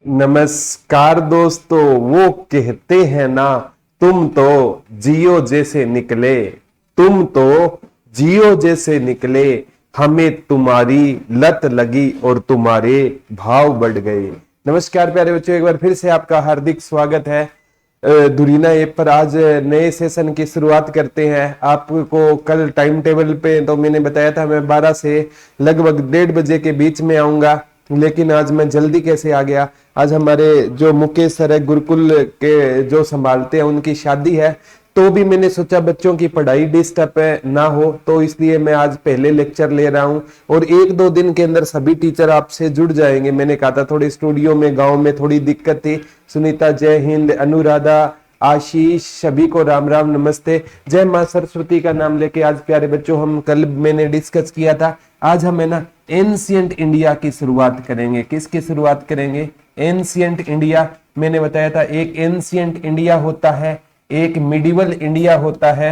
नमस्कार दोस्तों। वो कहते हैं ना, तुम तो जियो जैसे निकले, तुम तो जियो जैसे निकले, हमें तुम्हारी लत लगी और तुम्हारे भाव बढ़ गए। नमस्कार प्यारे बच्चों, एक बार फिर से आपका हार्दिक स्वागत है दुरीना ऐप पर। आज नए सेशन की शुरुआत करते हैं। आपको कल टाइम टेबल पे तो मैंने बताया था मैं 12 से लगभग 1:30 बजे के बीच में आऊंगा, लेकिन आज मैं जल्दी कैसे आ गया। आज हमारे जो मुकेश सर है गुरुकुल के जो संभालते हैं उनकी शादी है, तो भी मैंने सोचा बच्चों की पढ़ाई डिस्टर्ब ना हो, तो इसलिए मैं आज पहले लेक्चर ले रहा हूं और 1-2 दिन के अंदर सभी टीचर आपसे जुड़ जाएंगे। मैंने कहा था थोड़ी स्टूडियो में गांव में थोड़ी दिक्कत थी। सुनीता जय हिंद, अनुराधा, आशीष, सभी को राम राम नमस्ते। जय मां सरस्वती का नाम लेके आज प्यारे बच्चों हम कल मैंने डिस्कस किया था, आज हम है ना एंशिएंट इंडिया की शुरुआत करेंगे। किसकी शुरुआत करेंगे? Ancient India. मैंने बताया था एक एंशिएंट इंडिया होता है, एक मिडिवल इंडिया होता है,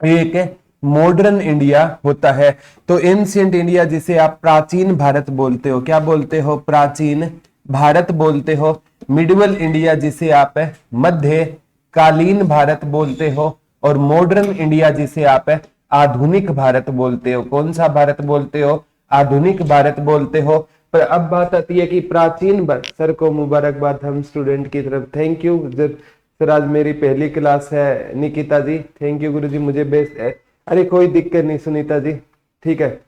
एक मॉडर्न इंडिया होता है। तो एंशिएंट इंडिया जिसे आप प्राचीन भारत बोलते हो, क्या बोलते हो? प्राचीन भारत बोलते हो। मिडिवल इंडिया जिसे आप मध्यकालीन भारत बोलते हो, और मॉडर्न इंडिया जिसे आप आधुनिक भारत बोलते हो। कौन सा भारत बोलते हो? आधुनिक भारत बोलते हो। पर अब बात आती है कि प्राचीन भारत। सर को मुबारकबाद हम स्टूडेंट की तरफ, थैंक यू सर। आज मेरी पहली क्लास है निकिता जी, थैंक यू गुरु जी, मुझे बेस्ट है। अरे कोई दिक्कत नहीं सुनीता जी, ठीक है।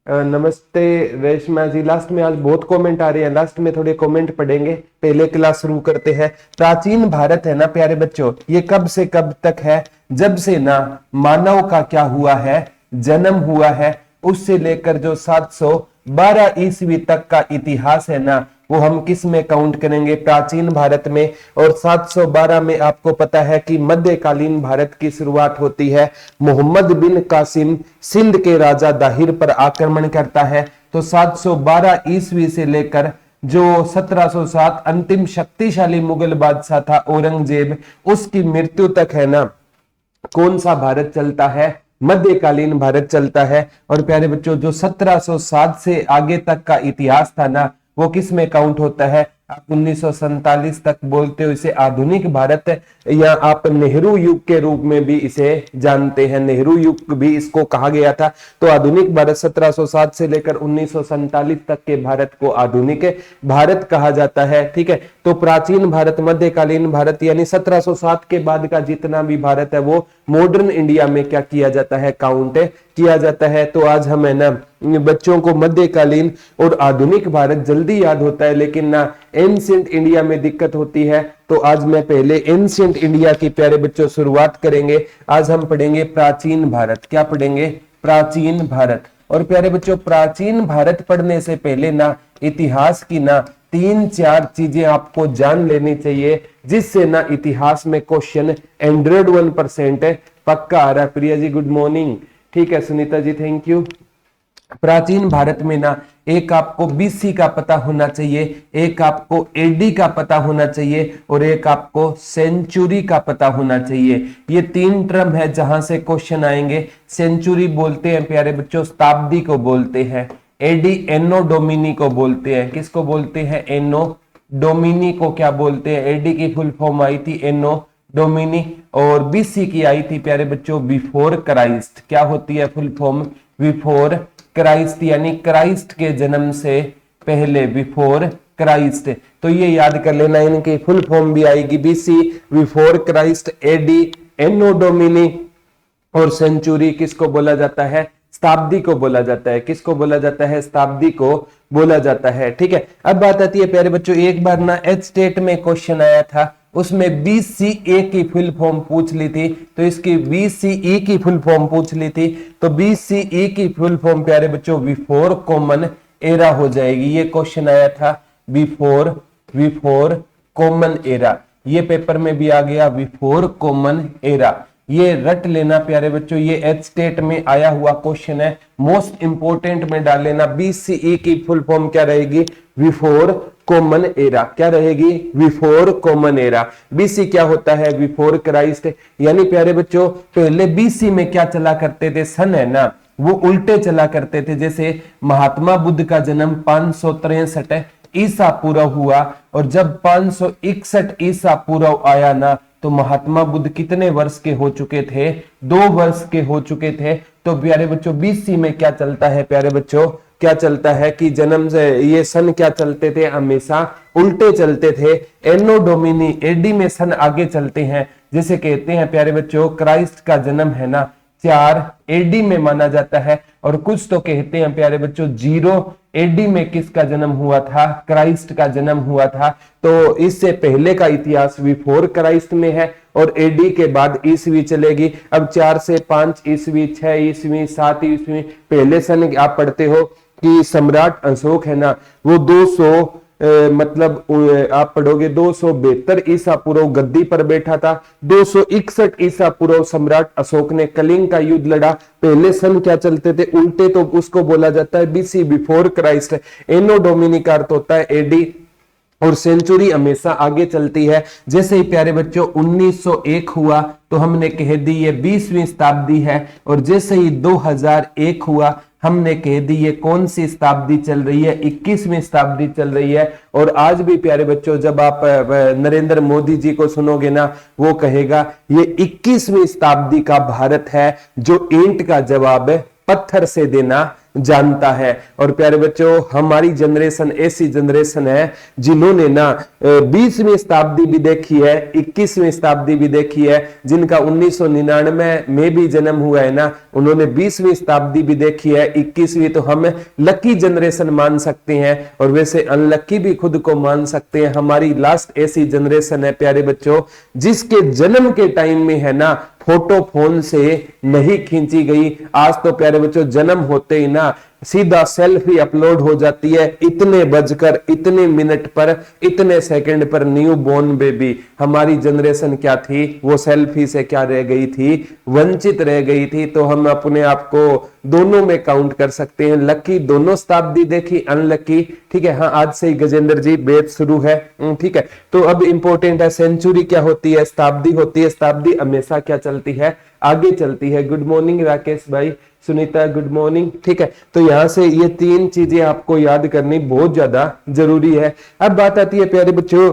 नमस्ते रेशमा जी। लास्ट में आज बहुत कमेंट आ रहे हैं, लास्ट में थोड़े कमेंट पढ़ेंगे, पहले क्लास शुरू करते हैं। प्राचीन भारत है ना प्यारे बच्चों, ये कब से कब तक है? जब से ना मानव का क्या हुआ है? जन्म हुआ है। उससे लेकर जो 712 ईस्वी तक का इतिहास है ना, वो हम किस में काउंट करेंगे? प्राचीन भारत में। और 712 में आपको पता है कि मध्यकालीन भारत की शुरुआत होती है। मोहम्मद बिन कासिम सिंध के राजा दाहिर पर आक्रमण करता है, तो 712 ईस्वी से लेकर जो 1707 अंतिम शक्तिशाली मुगल बादशाह था औरंगजेब, उसकी मृत्यु तक है ना कौन सा भारत चलता है? मध्यकालीन भारत चलता है। और प्यारे बच्चों जो 1707 से आगे तक का इतिहास था ना, वो किस में काउंट होता है? आप 1947 तक बोलते हो इसे आधुनिक भारत, या आप नेहरू युग के रूप में भी इसे जानते हैं, नेहरू युग भी इसको कहा गया था। तो आधुनिक भारत 1707 से लेकर 1947 तक के भारत को आधुनिक भारत कहा जाता है, ठीक है। तो प्राचीन भारत, मध्यकालीन भारत, यानी 1707 के बाद का जितना भी भारत है वो मॉडर्न इंडिया में क्या किया जाता है? काउंट किया जाता है। तो आज हम है ना बच्चों को मध्यकालीन और आधुनिक भारत जल्दी याद होता है, लेकिन ना एंशिएंट इंडिया में दिक्कत होती है। तो आज मैं पहले एंशिएंट इंडिया की प्यारे बच्चों शुरुआत करेंगे। आज हम पढ़ेंगे प्राचीन भारत। क्या पढ़ेंगे? प्राचीन भारत। और प्यारे बच्चों प्राचीन भारत पढ़ने से पहले ना इतिहास की ना 3-4 चीजें आपको जान लेनी चाहिए, जिससे ना इतिहास में क्वेश्चन 101% पक्का आ रहा है। प्रिया जी गुड मॉर्निंग, ठीक है। Sunita ji thank you. प्राचीन भारत में ना एक आपको बीसी का पता होना चाहिए, एक आपको एडी का पता होना चाहिए, और एक आपको सेंचुरी का पता होना चाहिए। ये 3 टर्म है जहां से क्वेश्चन आएंगे। सेंचुरी बोलते हैं प्यारे बच्चों शताब्दी को बोलते हैं, एडी एनो डोमिनी को बोलते हैं। किसको बोलते हैं? एनो डोमिनी को क्या बोलते हैं? एडी की फुल फॉर्म आई थी एनो डोमिनी, और बीसी की आई थी प्यारे बच्चों बिफोर क्राइस्ट। क्या होती है फुल फॉर्म? बिफोर क्राइस्ट, यानी क्राइस्ट के जन्म से पहले, बिफोर क्राइस्ट। तो ये याद कर लेना, इनकी फुल फॉर्म भी आएगी बीसी, बिफोर क्राइस्ट, एडी, एनो डोमिनी, और सेंचुरी किसको बोला जाता है? शताब्दी को बोला जाता है। किसको बोला जाता है? शताब्दी को बोला जाता है, ठीक है। अब बात आती है प्यारे बच्चों, एक बार ना एच स्टेट में क्वेश्चन आया था, उसमें बीसीए की फुल फॉर्म पूछ ली थी, तो इसकी बीसीई की फुल फॉर्म पूछ ली थी। तो बीसीई की फुल फॉर्म प्यारे बच्चों बिफोर कॉमन एरा हो जाएगी। ये क्वेश्चन आया था बिफोर कॉमन एरा, ये पेपर में भी आ गया बिफोर कॉमन एरा। ये रट लेना प्यारे बच्चों, ये एच स्टेट में आया हुआ क्वेश्चन है, मोस्ट इंपोर्टेंट में डाल लेना। बीसीई की फुल फॉर्म क्या रहेगी? Before common era. क्या रहेगी? Before common era. बीसी क्या होता है? Before Christ. यानी प्यारे बच्चों पहले बीसी में क्या चला करते थे? सन है ना, वो उल्टे चला करते थे। जैसे महात्मा बुद्ध का जन्म 563 ईसा पूर्व हुआ, और जब 561 ईसा पूर्व आया ना, तो महात्मा बुद्ध कितने वर्ष के हो चुके थे? 2 वर्ष के हो चुके थे। तो प्यारे बच्चों बीसी में क्या चलता है? प्यारे बच्चों क्या चलता है कि जन्म से ये सन क्या चलते थे? हमेशा उल्टे चलते थे। एनो डोमिनी एडी में सन आगे चलते हैं। जैसे कहते हैं प्यारे बच्चों क्राइस्ट का जन्म है ना 4 एडी में माना जाता है, और कुछ तो कहते हैं प्यारे बच्चों 0 एडी में किसका जन्म हुआ था? क्राइस्ट का जन्म हुआ था। तो इससे पहले का इतिहास बिफोर क्राइस्ट में है, और एडी के बाद ईसवी चलेगी। अब 4 से 5 ईसवी, 6 ईसवी, 7 ईसवी। पहले सन आप पढ़ते हो कि सम्राट अशोक है ना, वो 200 मतलब आप पढ़ोगे 272 ईसा पूर्व गद्दी पर बैठा था। 261 ईसा पूर्व सम्राट अशोक ने कलिंग का युद्ध लड़ा। पहले सन क्या चलते थे? उल्टे, तो उसको बोला जाता है बीसी बिफोर क्राइस्ट। एनो डोमिनी का अर्थ होता है एडी, और सेंचुरी हमेशा आगे चलती है। जैसे ही प्यारे बच्चों 1901 हुआ तो हमने कह दी ये 20वीं शताब्दी है, और जैसे ही 2001 हुआ हमने कह दी ये कौन सी शताब्दी चल रही है? 21वीं शताब्दी चल रही है। और आज भी प्यारे बच्चों जब आप नरेंद्र मोदी जी को सुनोगे ना, वो कहेगा ये 21वीं शताब्दी का भारत है जो ईंट का जवाब पत्थर से देना जानता है। और प्यारे बच्चों हमारी जनरेशन ऐसी जनरेशन है जिन्होंने ना 20वीं शताब्दी भी देखी है, 21वीं शताब्दी भी देखी है। जिनका 1999 में भी जन्म हुआ है ना, उन्होंने 20वीं शताब्दी भी देखी है। 21वीं तो हम लकी जनरेशन मान सकते हैं, और वैसे अनलकी भी खुद को मान सकते हैं। हमारी लास्ट ऐसी जनरेशन है प्यारे बच्चों जिसके जन्म के टाइम में है ना फोटो फोन से नहीं खींची गई। आज तो प्यारे बच्चों जन्म होते ही ना सीधा सेल्फी अपलोड हो जाती है, इतने बजकर इतने मिनट पर इतने सेकंड पर न्यू बोर्न बेबी। हमारी जनरेशन क्या थी? वो सेल्फी से क्या रह गई थी? वंचित रह गई थी। तो हम अपने आप को दोनों में काउंट कर सकते हैं, लकी दोनों शताब्दी देखी, अनलकी। ठीक है, हाँ आज से ही गजेंद्र जी बैच शुरू है। ठीक है, तो अब इंपॉर्टेंट है सेंचुरी क्या होती है, शताब्दी होती है। शताब्दी हमेशा क्या चलती है? आगे चलती है। गुड मॉर्निंग राकेश भाई, सुनीता गुड मॉर्निंग। ठीक है, तो यहां से ये 3 चीजें आपको याद करनी बहुत ज्यादा जरूरी है। अब बात आती है प्यारे बच्चों,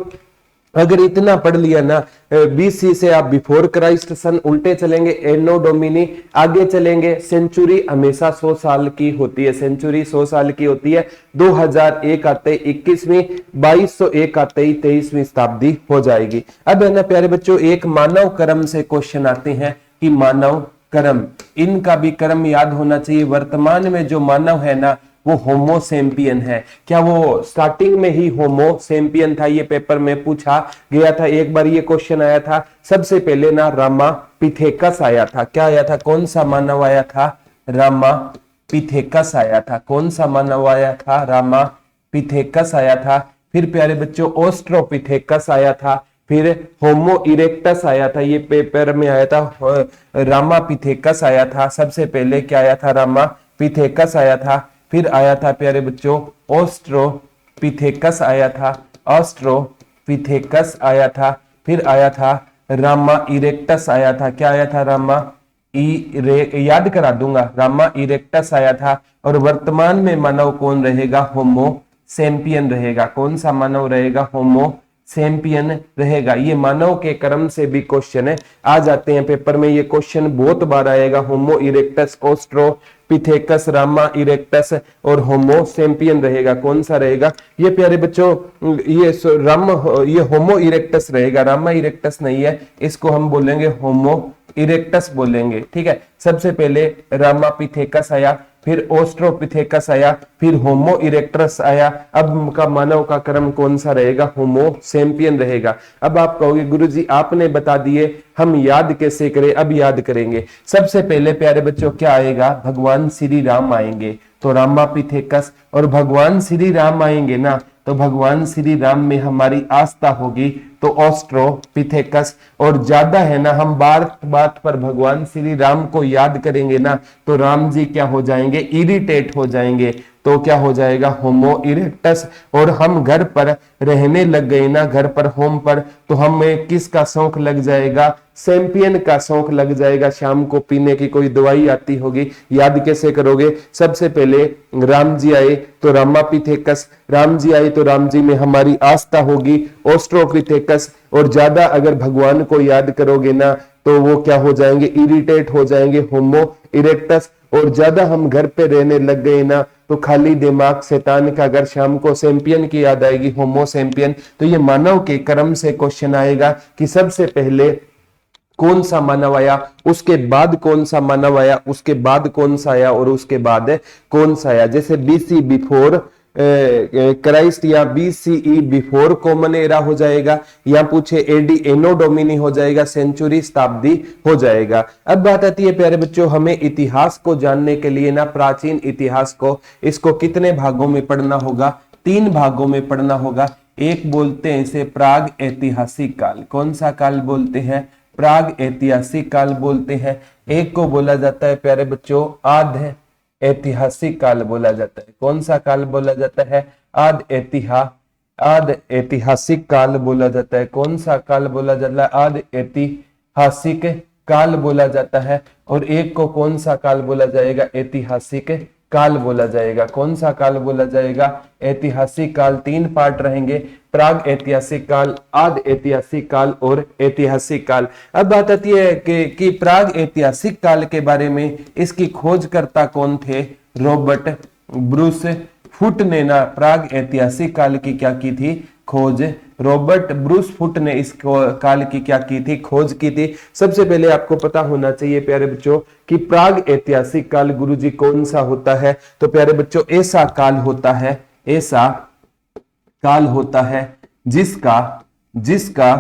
अगर इतना पढ़ लिया ना, बीसी से आप बिफोर क्राइस्ट सन उल्टे चलेंगे, एनो डोमिनी आगे चलेंगे। सेंचुरी हमेशा 100 साल की होती है, सेंचुरी 100 साल की होती है। 2001 आते 21वीं, 2201 आते ही 23वीं शताब्दी हो जाएगी। अब है ना प्यारे बच्चों एक मानव कर्म से क्वेश्चन आते हैं कि मानव कर्म, इनका भी कर्म याद होना चाहिए। वर्तमान में जो मानव है ना वो होमो सेम्पियन है। क्या वो स्टार्टिंग में ही होमो सेम्पियन था? ये पेपर में पूछा गया था, एक बार ये क्वेश्चन आया था। सबसे पहले ना रामा पिथेकस आया था। क्या आया था? कौन सा मानव आया था? रामा पिथेकस आया था। कौन सा मानव आया था? रामा पिथेकस आया था। फिर प्यारे बच्चों ऑस्ट्रोपिथेकस आया था। फिर होमो इरेक्टस आया था, ये पेपर में आया था। रामा पिथेकस आया था। सबसे पहले क्या आया था? रामा पिथेकस आया था। फिर आया था प्यारे बच्चों ऑस्ट्रोपिथेकस आया था। ऑस्ट्रोपिथेकस आया था। फिर आया था रामा इरेक्टस आया था। क्या आया था? रामा याद करा दूंगा, रामा इरेक्टस आया था। और वर्तमान में मानव कौन रहेगा? होमो सेम्पियन रहेगा। कौन सा मानव रहेगा? होमो सेम्पियन रहेगा। ये मानव के कर्म से भी क्वेश्चन है, आ जाते हैं पेपर में। ये क्वेश्चन बहुत बार आएगा। होमो इरेक्टस, ऑस्ट्रोपिथेकस, रामा इरेक्टस और होमो सेम्पियन रहेगा। कौन सा रहेगा? ये प्यारे बच्चों ये होमो इरेक्टस रहेगा, रामा इरेक्टस नहीं है। इसको हम बोलेंगे होमो इरेक्टस बोलेंगे। ठीक है, सबसे पहले रामा पिथेकस आया, फिर ऑस्ट्रोपिथेकस आया, फिर होमो इरेक्टस आया। अब का मानव का क्रम कौन सा रहेगा? होमो सेम्पियन रहेगा। अब आप कहोगे गुरुजी आपने बता दिए, हम याद कैसे करें? अब याद करेंगे। सबसे पहले प्यारे बच्चों क्या आएगा? भगवान श्री राम आएंगे, तो रामा पिथेकस। और भगवान श्री राम आएंगे ना, तो भगवान श्री राम में हमारी आस्था होगी, तो ऑस्ट्रोपिथेकस। और ज्यादा है ना, हम बात बात पर भगवान श्री राम को याद करेंगे ना, तो राम जी क्या हो जाएंगे? इरिटेट हो जाएंगे, तो क्या हो जाएगा? होमो इरेक्टस। और हम घर पर रहने लग गए ना, घर पर होम पर, तो हमें किसका शौक लग जाएगा? सैंपियन का शौक लग जाएगा, शाम को पीने की कोई दवाई आती होगी। याद कैसे करोगे? सबसे पहले राम जी आए तो रामापिथेकस, राम जी आए तो राम जी में हमारी आस्था होगी, ऑस्ट्रोपिथेकस। और ज्यादा अगर भगवान को याद करोगे ना तो वो क्या हो जाएंगे? इरिटेट हो जाएंगे, होमो इरेक्टस। और ज्यादा हम घर पे रहने लग गए ना तो खाली दिमाग शैतान का। अगर शाम को सैंपियन की याद आएगी, होमो सैंपियन, तो ये मानव के कर्म से क्वेश्चन आएगा कि सबसे पहले कौन सा मानव आया, उसके बाद कौन सा मानव आया, उसके बाद कौन सा आया और उसके बाद कौन सा आया। जैसे बीसी बिफोर क्राइस्ट या बीसीई बिफोर कॉमन एरा हो जाएगा, या पूछे एडी एनो डोमिनी हो जाएगा, सेंचुरी शताब्दी हो जाएगा। अब बात आती है प्यारे बच्चों, हमें इतिहास को जानने के लिए ना, प्राचीन इतिहास को, इसको कितने भागों में पढ़ना होगा? 3 भागों में पढ़ना होगा। एक बोलते हैं इसे प्राग ऐतिहासिक काल। कौन सा काल बोलते हैं? प्राग ऐतिहासिक काल बोलते हैं। एक को बोला जाता है प्यारे बच्चों आद ऐतिहासिक काल बोला जाता है। कौन सा काल बोला जाता है? आद ऐतिहासिक काल बोला जाता है। कौन सा काल बोला जाता है? आद ऐतिहासिक काल बोला जाता है। और एक को कौन सा काल बोला जाएगा? ऐतिहासिक काल बोला जाएगा। कौन सा काल बोला जाएगा? ऐतिहासिक काल। 3 पार्ट रहेंगे, प्राग ऐतिहासिक काल, आद ऐतिहासिक काल और ऐतिहासिक काल। अब बात आती है कि प्राग ऐतिहासिक काल के बारे में इसकी खोजकर्ता कौन थे? रॉबर्ट ब्रूस फुट ने ना प्राग ऐतिहासिक काल की क्या की थी? खोज। रॉबर्ट ब्रूस फुट ने इस काल की क्या की थी? खोज की थी। सबसे पहले आपको पता होना चाहिए प्यारे बच्चों कि प्राग ऐतिहासिक काल गुरुजी कौन सा होता है? तो प्यारे बच्चों ऐसा काल होता है, ऐसा काल होता है जिसका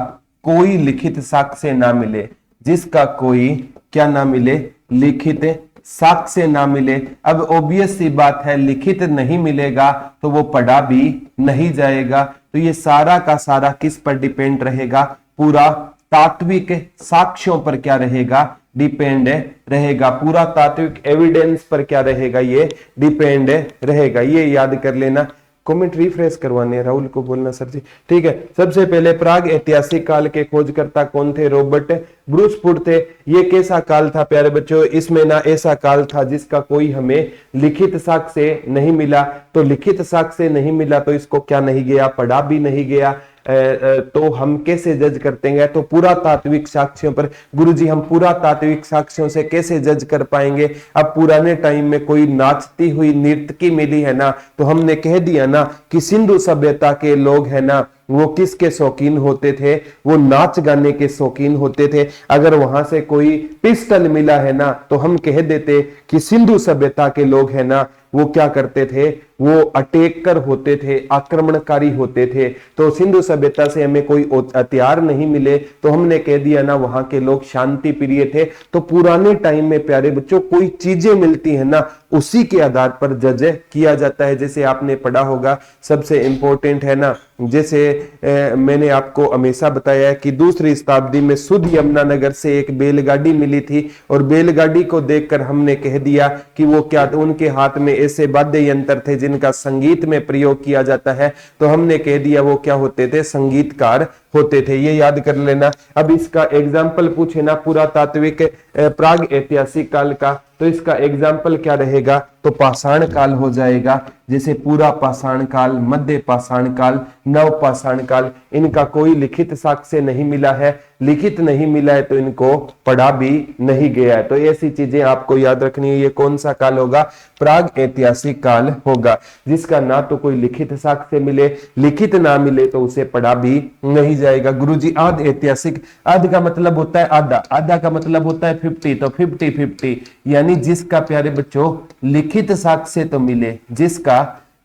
कोई लिखित साक्ष्य ना मिले, जिसका कोई क्या ना मिले? लिखित साक्ष्य ना मिले। अब ऑब्वियस सी बात है, लिखित नहीं मिलेगा तो वो पढ़ा भी नहीं जाएगा। तो ये सारा का सारा किस पर डिपेंड रहेगा? पूरा तात्विक साक्ष्यों पर क्या रहेगा? डिपेंड रहेगा। पूरा तात्विक एविडेंस पर क्या रहेगा? ये डिपेंड रहेगा। ये याद कर लेना। कमेंट रिफ्रेश करवाने राहुल को बोलना सर जी, ठीक है। सबसे पहले प्राग ऐतिहासिक काल के खोजकर्ता कौन थे? रॉबर्ट ब्रूस फुट थे। ये कैसा काल था प्यारे बच्चों? इसमें ना ऐसा काल था जिसका कोई हमें लिखित साक्ष्य नहीं मिला। तो लिखित साक्ष्य नहीं मिला तो इसको क्या नहीं गया? पढ़ा भी नहीं गया। तो हम कैसे जज करते हैं? तो पूरा तात्विक साक्ष्यों पर। गुरुजी हम पूरा तात्विक साक्ष्यों से कैसे जज कर पाएंगे? अब पुराने टाइम में कोई नाचती हुई नर्तकी मिली है ना, तो हमने कह दिया ना कि सिंधु सभ्यता के लोग है ना वो किसके शौकीन होते थे? वो नाच गाने के शौकीन होते थे। अगर वहां से कोई पिस्टल मिला है ना तो हम कह देते कि सिंधु सभ्यता के लोग है ना वो क्या करते थे? वो अटैकर होते थे, आक्रमणकारी होते थे। तो सिंधु सभ्यता से हमें कोई हथियार नहीं मिले तो हमने कह दिया ना वहां के लोग शांति प्रिय थे। तो पुराने टाइम में प्यारे बच्चों कोई चीजें मिलती है ना उसी के आधार पर जज किया जाता है। जैसे आपने पढ़ा होगा, सबसे इंपॉर्टेंट है ना, जैसे मैंने आपको हमेशा बताया है कि 2री शताब्दी में शुद्ध यमुनानगर से एक बैलगाड़ी मिली थी और बैलगाड़ी को देखकर हमने कह दिया कि वो क्या, उनके हाथ में ऐसे वाद्य यंत्र थे जिनका संगीत में प्रयोग किया जाता है। तो हमने कह दिया वो क्या होते थे? संगीतकार होते थे। ये याद कर लेना। अब इसका एग्जाम्पल पूछे ना पुरातात्विक प्राग ऐतिहासिक काल का, तो इसका एग्जाम्पल क्या रहेगा? तो पाषाण काल हो जाएगा। जैसे पूरा पाषाण काल, मध्य पाषाण काल, नव पाषाण काल, इनका कोई लिखित साक्ष्य नहीं मिला है। लिखित नहीं मिला है तो इनको पढ़ा भी नहीं गया है। तो ऐसी चीजें आपको याद रखनी है। ये कौन सा काल होगा? प्राग ऐतिहासिक काल होगा, जिसका ना तो कोई लिखित साक्ष्य मिले, लिखित ना मिले तो उसे पढ़ा भी नहीं जाएगा। गुरुजी आध ऐतिहासिक, आध का मतलब होता है आधा, आधा का मतलब होता है 50, तो 50-50 यानी जिसका प्यारे बच्चों लिखित साक्ष्य तो मिले, जिसका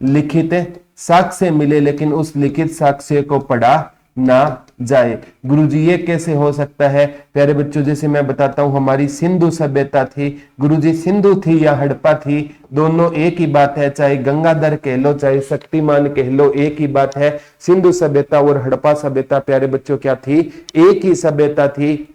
लिखित साक्ष्य मिले लेकिन उस लिखित साक्ष्य को पढ़ा ना जाए। गुरुजी ये कैसे हो सकता है प्यारे बच्चों? जैसे मैं बताता हूं, हमारी सिंधु सभ्यता थी। गुरुजी सिंधु थी या हड़प्पा थी, दोनों एक ही बात है। चाहे गंगाधर कह लो चाहे शक्तिमान कह लो, एक ही बात है। सिंधु सभ्यता और हड़प्पा सभ्यता प्यारे बच्चों क्या थी? एक ही सभ्यता थी।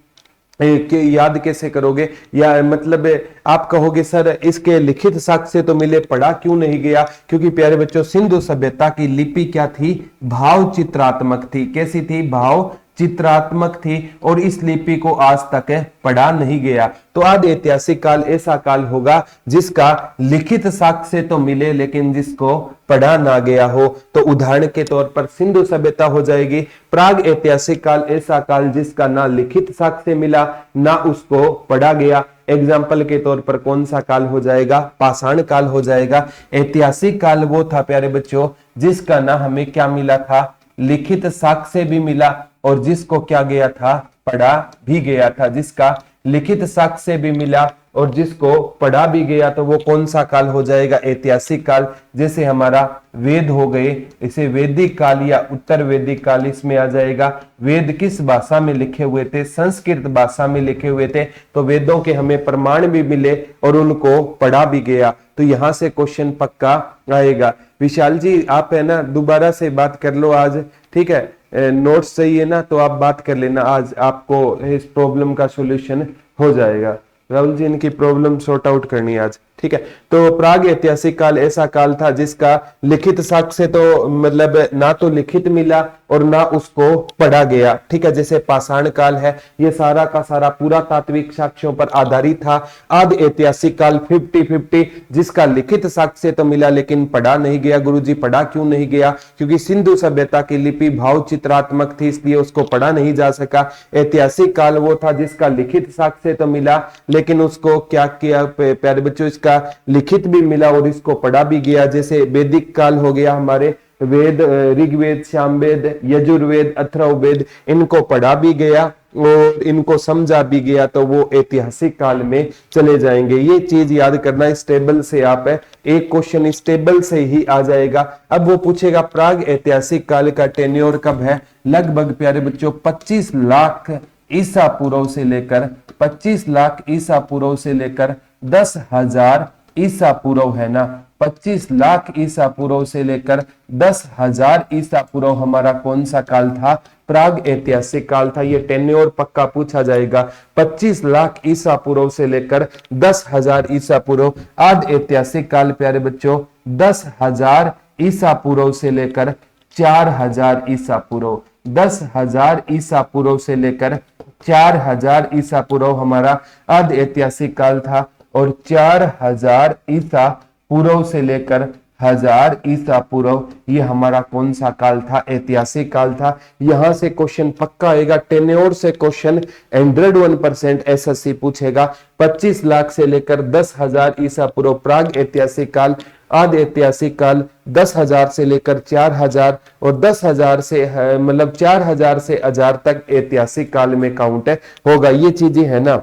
याद कैसे करोगे? या मतलब आप कहोगे सर इसके लिखित साक्ष्य तो मिले, पढ़ा क्यों नहीं गया? क्योंकि प्यारे बच्चों सिंधु सभ्यता की लिपि क्या थी? भाव चित्रात्मक थी। कैसी थी? भाव चित्रात्मक थी और इस लिपि को आज तक पढ़ा नहीं गया। तो आदि ऐतिहासिक काल ऐसा काल होगा जिसका लिखित साक्ष्य तो मिले लेकिन जिसको पढ़ा ना गया हो। तो उदाहरण के तौर पर सिंधु सभ्यता हो जाएगी। प्राग ऐतिहासिक काल ऐसा काल जिसका ना लिखित साक्ष्य मिला ना उसको पढ़ा गया। एग्जाम्पल के तौर पर कौन सा काल हो जाएगा? पाषाण काल हो जाएगा। ऐतिहासिक काल वो था प्यारे बच्चों जिसका ना हमें क्या मिला था? लिखित साक्ष्य भी मिला और जिसको क्या गया था? पढ़ा भी गया था। जिसका लिखित साक्ष्य भी मिला और जिसको पढ़ा भी गया तो वो कौन सा काल हो जाएगा? ऐतिहासिक काल। जैसे हमारा वेद हो गए, इसे वैदिक काल या उत्तर वैदिक काल इसमें आ जाएगा। वेद किस भाषा में लिखे हुए थे? संस्कृत भाषा में लिखे हुए थे। तो वेदों के हमें प्रमाण भी मिले और उनको पढ़ा भी गया। तो यहां से क्वेश्चन पक्का आएगा। विशाल जी आप है ना दोबारा से बात कर लो आज, ठीक है? नोट्स चाहिए ना तो आप बात कर लेना, आज आपको इस प्रॉब्लम का सॉल्यूशन हो जाएगा। राहुल जी इनकी प्रॉब्लम सॉर्ट आउट करनी है आज, ठीक है? तो प्राग ऐतिहासिक काल ऐसा काल था जिसका लिखित साक्ष्य तो मतलब ना तो लिखित मिला और ना उसको पढ़ा गया, ठीक है? जैसे पाषाण काल है, ये सारा का सारा पुरातात्विक साक्ष्यों पर आधारित था। आदि ऐतिहासिक काल 50-50 जिसका लिखित साक्ष्य तो मिला लेकिन पढ़ा नहीं गया। गुरुजी पढ़ा क्यों नहीं गया? क्योंकि सिंधु सभ्यता की लिपि भाव चित्रात्मक थी इसलिए उसको पढ़ा नहीं जा सका। ऐतिहासिक काल वो था जिसका लिखित साक्ष्य तो मिला लेकिन उसको क्या किया प्यारे बच्चों? इसका लिखित भी मिला और इसको पढ़ा भी गया। जैसे वैदिक काल हो गया हमारे, वेद ऋग्वेद, सामवेद, यजुर्वेद, अथर्ववेद इनको पढ़ा भी गया और इनको समझा भी गया। तो वो ऐतिहासिक काल में चले जाएंगे। ये चीज याद करना, इस टेबल से आप है एक क्वेश्चन इस टेबल से ही आ जाएगा। अब वो पूछेगा प्राग ऐतिहासिक काल का टेन्योर कब है? लगभग प्यारे बच्चों 25 लाख ईसा पूर्व से लेकर 25 लाख ईसा पूर्व से लेकर 10,000 ईसा पूर्व है ना। 25 लाख ईसा पूर्व से लेकर 10,000 ईसा पूर्व हमारा कौन सा काल था? प्राग ऐतिहासिक काल था। ये टेन्योर पक्का पूछा जाएगा। 25 लाख ईसा पूर्व से लेकर 10,000 ईसा पूर्व। आदि ऐतिहासिक काल प्यारे बच्चों 10,000 ईसा पूर्व से लेकर 4,000 ईसा पूर्व। 10,000 ईसा पूर्व से लेकर 4,000 ईसा पूर्व हमारा आदि ऐतिहासिक काल था। और 4,000 ईसा पूर्व से लेकर 1,000 ईसा पूर्व ये हमारा कौन सा काल था? ऐतिहासिक काल था। यहां से क्वेश्चन पक्का आएगा। टेन्योर से क्वेश्चन 101% एसएससी पूछेगा। 25 लाख से लेकर 10,000 ईसा पूर्व प्राग ऐतिहासिक काल। आदि ऐतिहासिक काल 10,000 से लेकर 4,000 और 10,000 से मतलब 4,000 से 1,000 तक ऐतिहासिक काल में काउंट होगा। ये चीजें है ना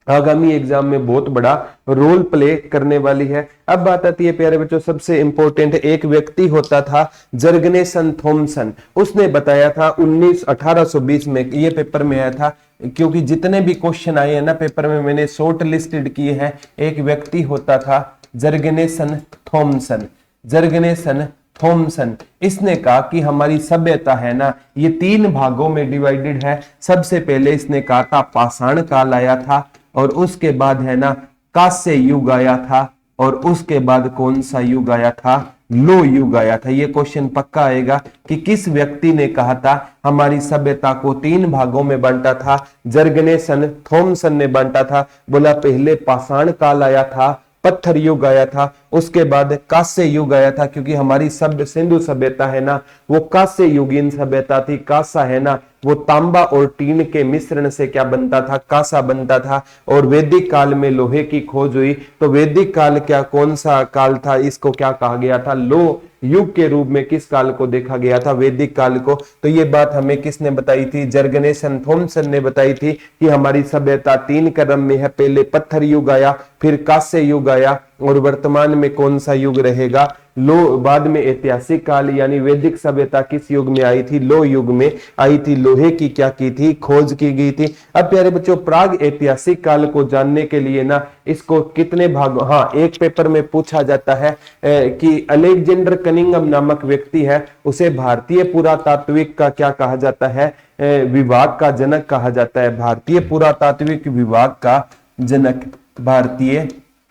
आगामी एग्जाम में बहुत बड़ा रोल प्ले करने वाली है। अब बात आती है प्यारे बच्चों सबसे इंपॉर्टेंट, एक व्यक्ति होता था जर्गनेसन थॉमसन। उसने बताया था 1820 में, ये पेपर में आया था क्योंकि जितने भी क्वेश्चन आए हैं ना पेपर में मैंने शॉर्ट लिस्टेड किए हैं। एक व्यक्ति होता था जर्गनेसन थॉमसन। जर्गनेसन थॉमसन इसने कहा कि हमारी सभ्यता है ना ये 3 भागों में डिवाइडेड है। सबसे पहले इसने कहा था पाषाण काल आया था और उसके बाद है ना कांस्य युग आया था और उसके बाद कौन सा युग आया था? लो युग आया था। ये क्वेश्चन पक्का आएगा कि किस व्यक्ति ने कहा था हमारी सभ्यता को 3 भागों में बांटा था? जर्गनेसन थॉमसन ने बांटा था। बोला पहले पाषाण काल आया था, पत्थर युग आया था, उसके बाद कांस्य युग आया था क्योंकि हमारी सिंधु सभ्यता है ना वो कांस्य युगीन सभ्यता थी। कांसा है ना वो तांबा और टीन के मिश्रण से क्या बनता था? कांसा बनता था। और वैदिक काल में लोहे की खोज हुई तो वैदिक काल क्या कौन सा काल था? इसको क्या कहा गया था? लो युग के रूप में किस काल को देखा गया था? वैदिक काल को। तो ये बात हमें किसने बताई थी? जर्गनेसन थॉमसन ने बताई थी कि हमारी सभ्यता 3 क्रम में है। पहले पत्थर युग आया, फिर कांस्य युग आया और वर्तमान में कौन सा युग रहेगा? लो। बाद में ऐतिहासिक काल यानी वैदिक सभ्यता किस युग में आई थी? लो युग में आई थी। लोहे की क्या की थी? खोज की गई थी। अब प्यारे बच्चों प्राग ऐतिहासिक काल को जानने के लिए ना इसको कितने भागों, हाँ एक पेपर में पूछा जाता है कि अलेक्जेंडर कनिंघम नामक व्यक्ति है उसे भारतीय पुरातात्विक का क्या कहा जाता है? विभाग का जनक कहा जाता है। भारतीय पुरातात्विक विभाग का जनक, भारतीय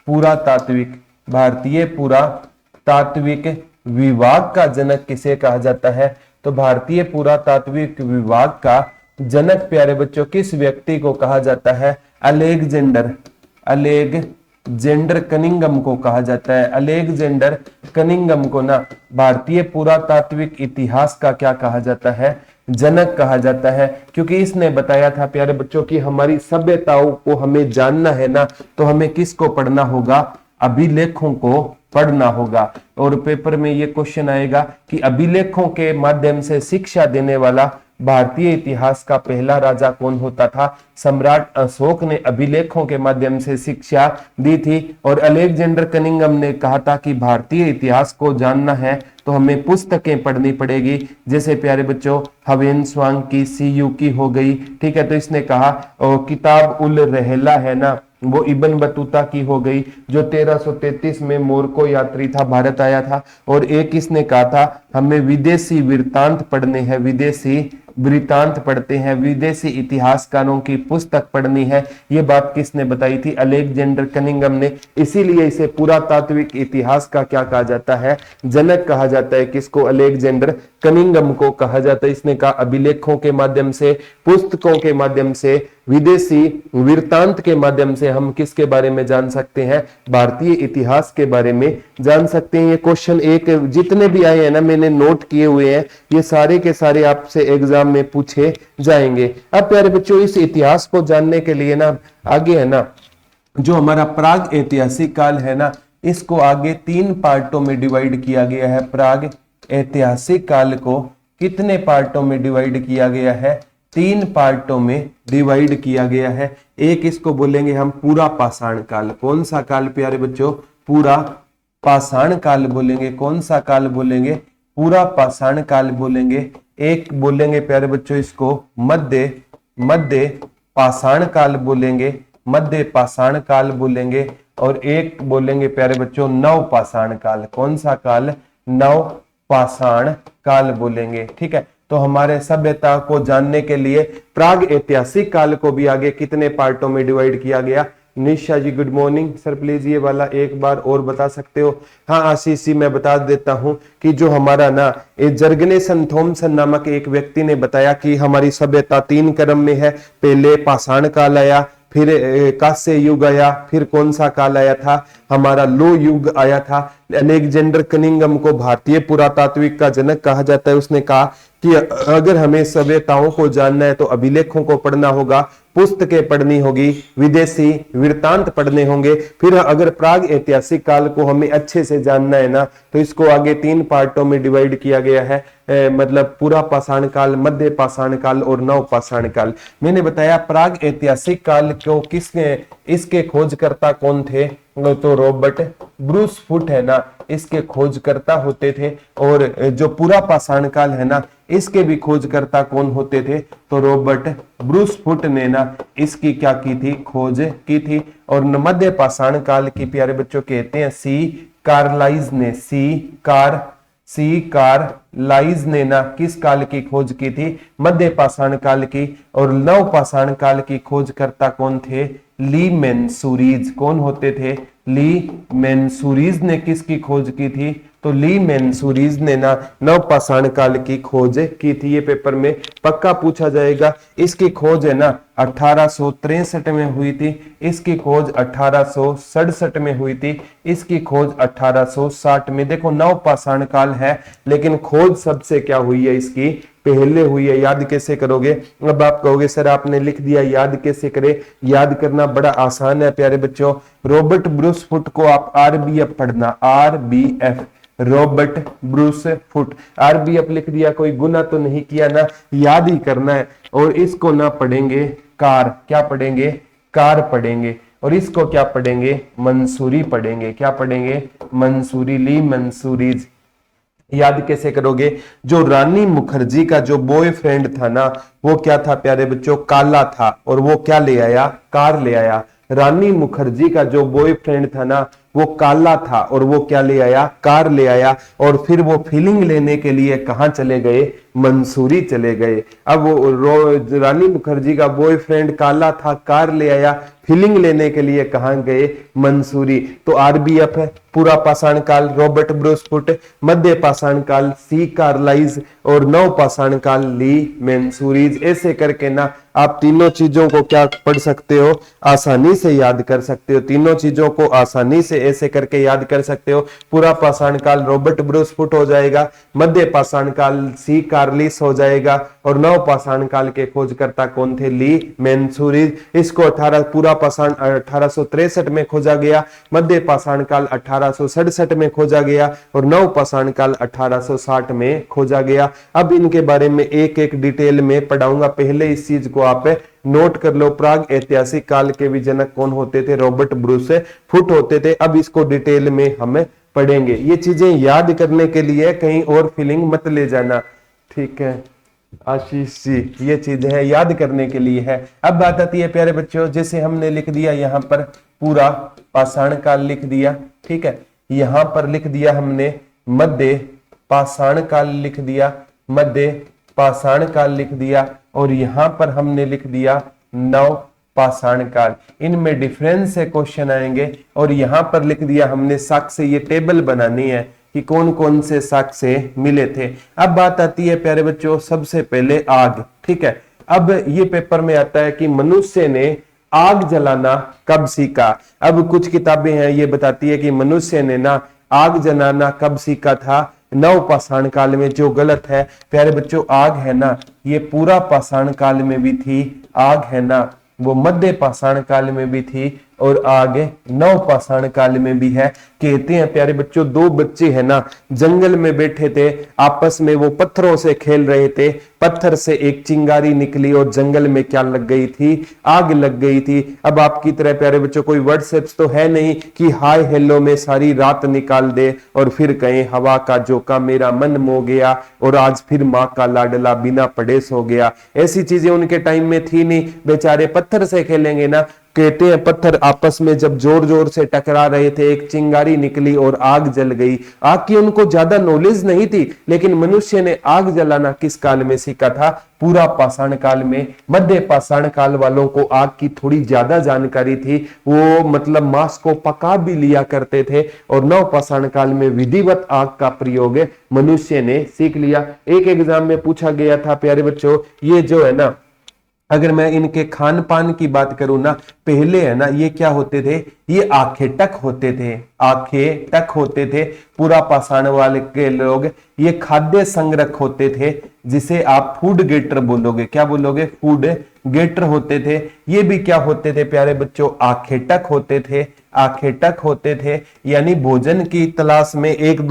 पुरातात्विक विभाग का जनक किसे कहा जाता है? तो भारतीय पुरातात्विक विभाग का जनक प्यारे बच्चों किस व्यक्ति को कहा जाता है? अलेक्जेंडर कनिंघम को कहा जाता है। अलेक्जेंडर कनिंघम को ना भारतीय पुरातात्विक इतिहास का क्या कहा जाता है? जनक कहा जाता है, क्योंकि इसने बताया था प्यारे बच्चों की हमारी सभ्यताओं को हमें जानना है ना, तो हमें किसको पढ़ना होगा? अभिलेखों को पढ़ना होगा। और पेपर में ये क्वेश्चन आएगा कि अभिलेखों के माध्यम से शिक्षा देने वाला भारतीय इतिहास का पहला राजा कौन होता था? सम्राट अशोक ने अभिलेखों के माध्यम से शिक्षा दी थी। और अलेक्जेंडर कनिंघम ने कहा था कि भारतीय इतिहास को जानना है तो हमें पुस्तकें पढ़नी पड़ेगी, जैसे प्यारे बच्चों हवेन स्वांग की, सीयू की हो गई, ठीक है। तो इसने कहा किताब उल रहला है ना, वो इब्न बतूता की हो गई, जो 1333 में मोरको यात्री था, भारत आया था। और एक इसने कहा था हमें विदेशी वृत्तांत पढ़ने हैं, विदेशी वृत्तांत पढ़ते हैं, विदेशी इतिहासकारों की पुस्तक पढ़नी है। ये बात किसने बताई थी? अलेक्जेंडर कनिंघम ने। इसीलिए इसे पुरातात्विक इतिहास का क्या कहा जाता है? जनक कहा जाता है। किसको? अलेक्जेंडर कनिंघम को कहा जाता है। इसने कहा अभिलेखों के माध्यम से, पुस्तकों के माध्यम से, विदेशी वृत्तांत के माध्यम से हम किसके बारे में जान सकते हैं? भारतीय इतिहास के बारे में जान सकते हैं। ये क्वेश्चन एक जितने भी आए हैं ना, मैंने नोट किए हुए हैं, ये सारे के सारे आपसे एग्जाम में पूछे जाएंगे। अब प्यारे बच्चों इस इतिहास को जानने के लिए ना आगे है ना, जो हमारा प्राग ऐतिहासिक काल है ना, इसको आगे 3 पार्टों में डिवाइड किया गया है। प्राग ऐतिहासिक काल को कितने पार्टों में डिवाइड किया गया है? 3 पार्टों में डिवाइड किया गया है। एक इसको बोलेंगे हम पूरा पाषाण काल। कौन सा काल प्यारे बच्चों? पूरा पाषाण काल बोलेंगे। कौन सा काल बोलेंगे? पूरा पाषाण काल बोलेंगे। एक बोलेंगे प्यारे बच्चों इसको मध्य पाषाण काल बोलेंगे, मध्य पाषाण काल बोलेंगे। और एक बोलेंगे प्यारे बच्चों नव पाषाण काल। कौन सा काल? नव पाषाण काल बोलेंगे, ठीक है। तो हमारे सभ्यता को जानने के लिए प्राग ऐतिहासिक काल को भी आगे कितने पार्टों में डिवाइड किया गया? निशा जी गुड मॉर्निंग सर, प्लीज ये वाला एक बार और बता सकते हो? हाँ आशीष जी मैं बता देता हूं कि जो हमारा ना जर्गनेसन थॉमसन नामक एक व्यक्ति ने बताया कि हमारी सभ्यता 3 क्रम में है। पहले पाषाण काल आया, फिर कांस्य युग आया, फिर कौन सा काल आया था? हमारा लो युग आया था। अलेक्जेंडर कनिंघम को भारतीय पुरातात्विक का जनक कहा जाता है। उसने कहा कि अगर हमें सभ्यताओं को जानना है तो अभिलेखों को पढ़ना होगा, पुस्तकें पढ़नी होगी, विदेशी वृत्तांत पढ़ने होंगे। फिर अगर प्राग ऐतिहासिक काल को हमें अच्छे से जानना है ना, तो इसको आगे 3 पार्टों में डिवाइड किया गया है। मतलब पूरा पाषाण काल, मध्य पाषाण काल और नव पाषाण काल। मैंने बताया प्राग ऐतिहासिक काल को किसने, इसके खोजकर्ता कौन थे? तो रॉबर्ट ब्रूस फुट है ना, इसके खोजकर्ता होते थे। और जो पूरा पाषाण काल है ना, इसके भी खोजकर्ता कौन होते थे? तो रॉबर्ट ब्रूस फुट ने ना इसकी क्या की थी? खोज की थी। और मध्य पाषाण काल की प्यारे बच्चों कहते हैं सी कार्लाइज ने, सी कार्लाइज ने ना किस काल की खोज की थी? मध्य पाषाण काल की। और नव पाषाण काल की खोजकर्ता कौन थे? ली मैनसूरीज। कौन होते थे? ली मैनसूरीज ने किसकी खोज की थी? तो ली मैनसूरीज ने ना नव पाषाण काल की खोज की थी। ये पेपर में पक्का पूछा जाएगा। इसकी खोज है ना 1863 में हुई थी, इसकी खोज 1867 में हुई थी, इसकी खोज 1860 में। देखो नव पाषाण काल है, लेकिन खोज सबसे क्या हुई है? इसकी पहले हुई है। याद कैसे करोगे? अब आप कहोगे सर आपने लिख दिया, याद कैसे करें? याद करना बड़ा आसान है प्यारे बच्चों। रॉबर्ट ब्रूस फुट को आप आरबीएफ पढ़ना, RBF, Robert Bruce foot. RBF लिख दिया, कोई गुना तो नहीं किया ना, याद ही करना है। और इसको ना पढ़ेंगे कार, क्या पढ़ेंगे? कार पढ़ेंगे। और इसको क्या पढ़ेंगे? मंसूरी पढ़ेंगे। क्या पढ़ेंगे? मंसूरी, ली मंसूरीज। याद कैसे करोगे? जो रानी मुखर्जी का जो बॉयफ्रेंड था ना, वो क्या था प्यारे बच्चों? काला था। और वो क्या ले आया? कार ले आया। रानी मुखर्जी का जो बॉयफ्रेंड था ना, वो काला था और वो क्या ले आया? कार ले आया। और फिर वो फीलिंग लेने के लिए कहां चले गए? मंसूरी चले गए। अब वो रानी मुखर्जी का बॉयफ्रेंड काला था, कार ले आया, फीलिंग लेने के लिए कहां गए? मंसूरी। तो आरबीएफ है, पूरा पाषाण काल रॉबर्ट ब्रूस फुट, मध्य पाषाण काल सी कार्लाइज और नव पाषाण काल ली मैनसूरीज। ऐसे करके ना आप तीनों चीजों को क्या पढ़ सकते हो, आसानी से याद कर सकते हो। तीनों चीजों को आसानी से ऐसे करके याद कर सकते हो। पूरा पाषाण काल रॉबर्ट ब्रूस फुट हो जाएगा, मध्य पाषाण काल सी कार्लिस हो जाएगा और नव पाषाण काल के खोजकर्ता कौन थे, ली मैनसूरीज। इसको पूरा पाषाण 1863 में खोजा गया, मध्य पाषाण काल 1867 में खोजा गया और नव पाषाण काल 1860 में खोजा गया। अब इनके बारे में एक एक डिटेल में पढ़ाऊंगा, पहले इस चीज को आप नोट कर लो। प्राग ऐतिहासिक काल के भी जनक कौन होते थे, रॉबर्ट ब्रूस फुट होते थे। अब इसको डिटेल में हम पढ़ेंगे। ये चीजें याद करने के लिए, कहीं और फीलिंग मत ले जाना, ठीक है आशीष जी, ये चीज है याद करने के लिए है। अब बात आती है प्यारे बच्चों, जैसे हमने लिख दिया यहाँ पर पूरा पाषाण काल लिख दिया, ठीक है, यहाँ पर लिख दिया हमने मध्य पाषाण काल लिख दिया, मध्य पाषाण काल लिख दिया और यहां पर हमने लिख दिया नव पाषाण काल। इनमें डिफरेंस से क्वेश्चन आएंगे। और यहां पर लिख दिया हमने साक्ष्य, ये टेबल बनानी है कि कौन कौन से साक्ष्य मिले थे। अब बात आती है प्यारे बच्चों सबसे पहले आग, ठीक है। अब ये पेपर में आता है कि मनुष्य ने आग जलाना कब सीखा। अब कुछ किताबें हैं ये बताती है कि मनुष्य ने ना आग जलाना कब सीखा था, नव पाषाण काल में, जो गलत है प्यारे बच्चों। आग है ना ये पूरा पाषाण काल में भी थी, आग है ना वो मध्य पाषाण काल में भी थी और आग नव पाषाण काल में भी है। कहते हैं प्यारे बच्चों दो बच्चे है ना जंगल में बैठे थे, आपस में वो पत्थरों से खेल रहे थे, पत्थर से एक चिंगारी निकली और जंगल में क्या लग गई थी, आग लग गई थी। अब आपकी तरह प्यारे बच्चों कोई व्हाट्सएप तो है नहीं कि हाय हेलो में सारी रात निकाल दे और फिर कहें हवा का झोंका मेरा मन मो गया और आज फिर माँ का लाडला बिना पढ़े सो गया। ऐसी चीजें उनके टाइम में थी नहीं, बेचारे पत्थर से खेलेंगे ना। कहते हैं पत्थर आपस में जब जोर जोर से टकरा रहे थे, एक चिंगारी निकली और आग जल गई। आग की उनको ज्यादा नॉलेज नहीं थी, लेकिन मनुष्य ने आग जलाना किस काल में सीखा था, पूरा पाषाण काल में। मध्य पाषाण काल वालों को आग की थोड़ी ज्यादा जानकारी थी, वो मतलब मांस को पका भी लिया करते थे और नव पाषाण काल में विधिवत आग का प्रयोग मनुष्य ने सीख लिया। एक एग्जाम में पूछा गया था प्यारे बच्चों, ये जो है ना अगर मैं इनके खान पान की बात करूं ना, पहले है ना ये क्या होते थे, ये आंखें टक होते थे, आंखें टक होते थे। पूरा पाषाण वाले के लोग ये खाद्य संग्रह होते थे, जिसे आप फूड गेटर बोलोगे। क्या बोलोगे, फूड गेटर होते थे। ये भी क्या होते थे प्यारे बच्चों, आंखें टक होते थे, आंखें टक होते थे, यानी भोजन की तलाश में एक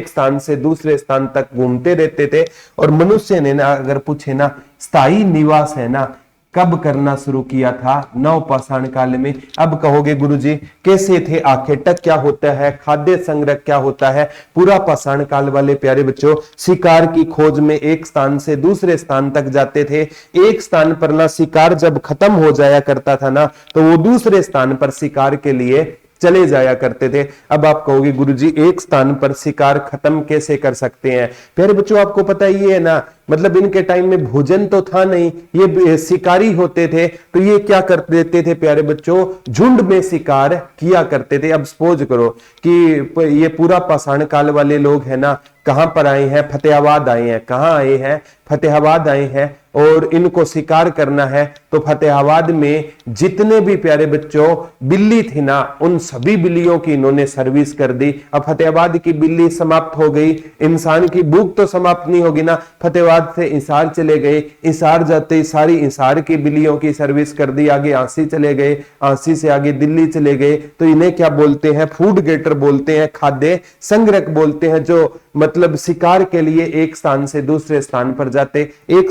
स्थान से दूसरे स्थान तक घूमते रहते थे। और मनुष्य ने ना अगर पूछे ना स्थायी निवास है ना कब करना शुरू किया था, नव पाषाण काल में। अब कहोगे गुरुजी कैसे थे, आंखें टक क्या होता है, खाद्य संग्रह क्या होता है। पूरा पाषाण काल वाले प्यारे बच्चों शिकार की खोज में एक स्थान से दूसरे स्थान तक जाते थे। एक स्थान पर ना शिकार जब खत्म हो जाया करता था ना, तो वो दूसरे स्थान पर शिकार के लिए चले जाया करते थे। अब आप कहोगे गुरुजी एक स्थान पर शिकार खत्म कैसे कर सकते हैं। प्यारे बच्चों आपको पता ही है ना, मतलब इनके टाइम में भोजन तो था नहीं, ये शिकारी होते थे, तो ये क्या कर देते थे प्यारे बच्चों, झुंड में शिकार किया करते थे। अब सपोज करो कि ये पूरा पाषाण काल वाले लोग है ना कहां पर आए हैं, फतेहाबाद आए हैं। कहां आए हैं, फतेहाबाद आए हैं और इनको शिकार करना है। तो फतेहाबाद में जितने भी प्यारे बच्चों बिल्ली थी ना, उन सभी बिल्लियों की इन्होंने सर्विस कर दी। अब फतेहाबाद की बिल्ली समाप्त हो गई, इंसान की भूख तो समाप्त नहीं होगी ना। फतेहाबाद से इंसार चले गए, इंसार जाते ही सारी इंसार की बिल्लियों की सर्विस कर दी, आगे आंसी चले गए, आंसी से आगे दिल्ली चले गए। तो इन्हें क्या बोलते हैं, फूड गेटर बोलते हैं, खाद्य संग्रह बोलते हैं, जो मतलब शिकार के लिए एक स्थान से दूसरे स्थान पर जाते, एक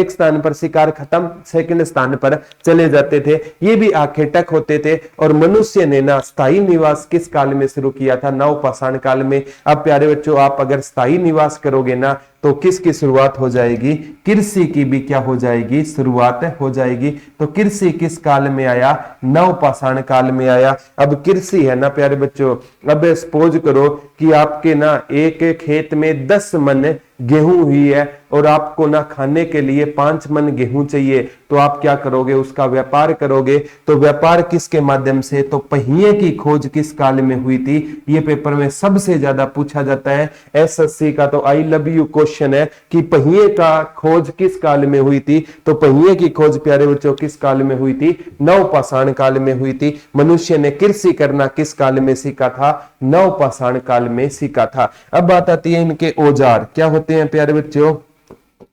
स्थान पर शिकार खत्म, सेकंड स्थान पर चले जाते थे। ये भी आंखें टक होते थे। और मनुष्य ने ना स्थायी निवास किस काल में शुरू किया था, नव पाषाण काल में। अब प्यारे बच्चों आप अगर स्थायी निवास करोगे ना तो किसकी शुरुआत हो जाएगी? कृषि की भी क्या हो जाएगी? शुरुआत हो जाएगी। तो कृषि किस काल में आया? नवपाषाण काल में आया। अब कृषि है ना प्यारे बच्चों, अब सपोज करो कि आपके ना एक खेत में 10 मन गेहूं हुई है और आपको ना खाने के लिए 5 मन गेहूं चाहिए, तो आप क्या करोगे? उसका व्यापार करोगे। तो व्यापार किसके माध्यम से? तो पहिए की खोज किस काल में हुई थी? ये पेपर में सबसे ज्यादा पूछा जाता है, एसएससी का तो आई लव यू क्वेश्चन है कि पहिए का खोज किस काल में हुई थी? तो पहिए की खोज प्यारे बच्चों किस काल में हुई थी? नवपाषाण काल में हुई थी। मनुष्य ने कृषि करना किस काल में सीखा था? नवपाषाण काल में सीखा था। अब बात आती है इनके औजार, क्या होते हैं प्यारे बच्चों?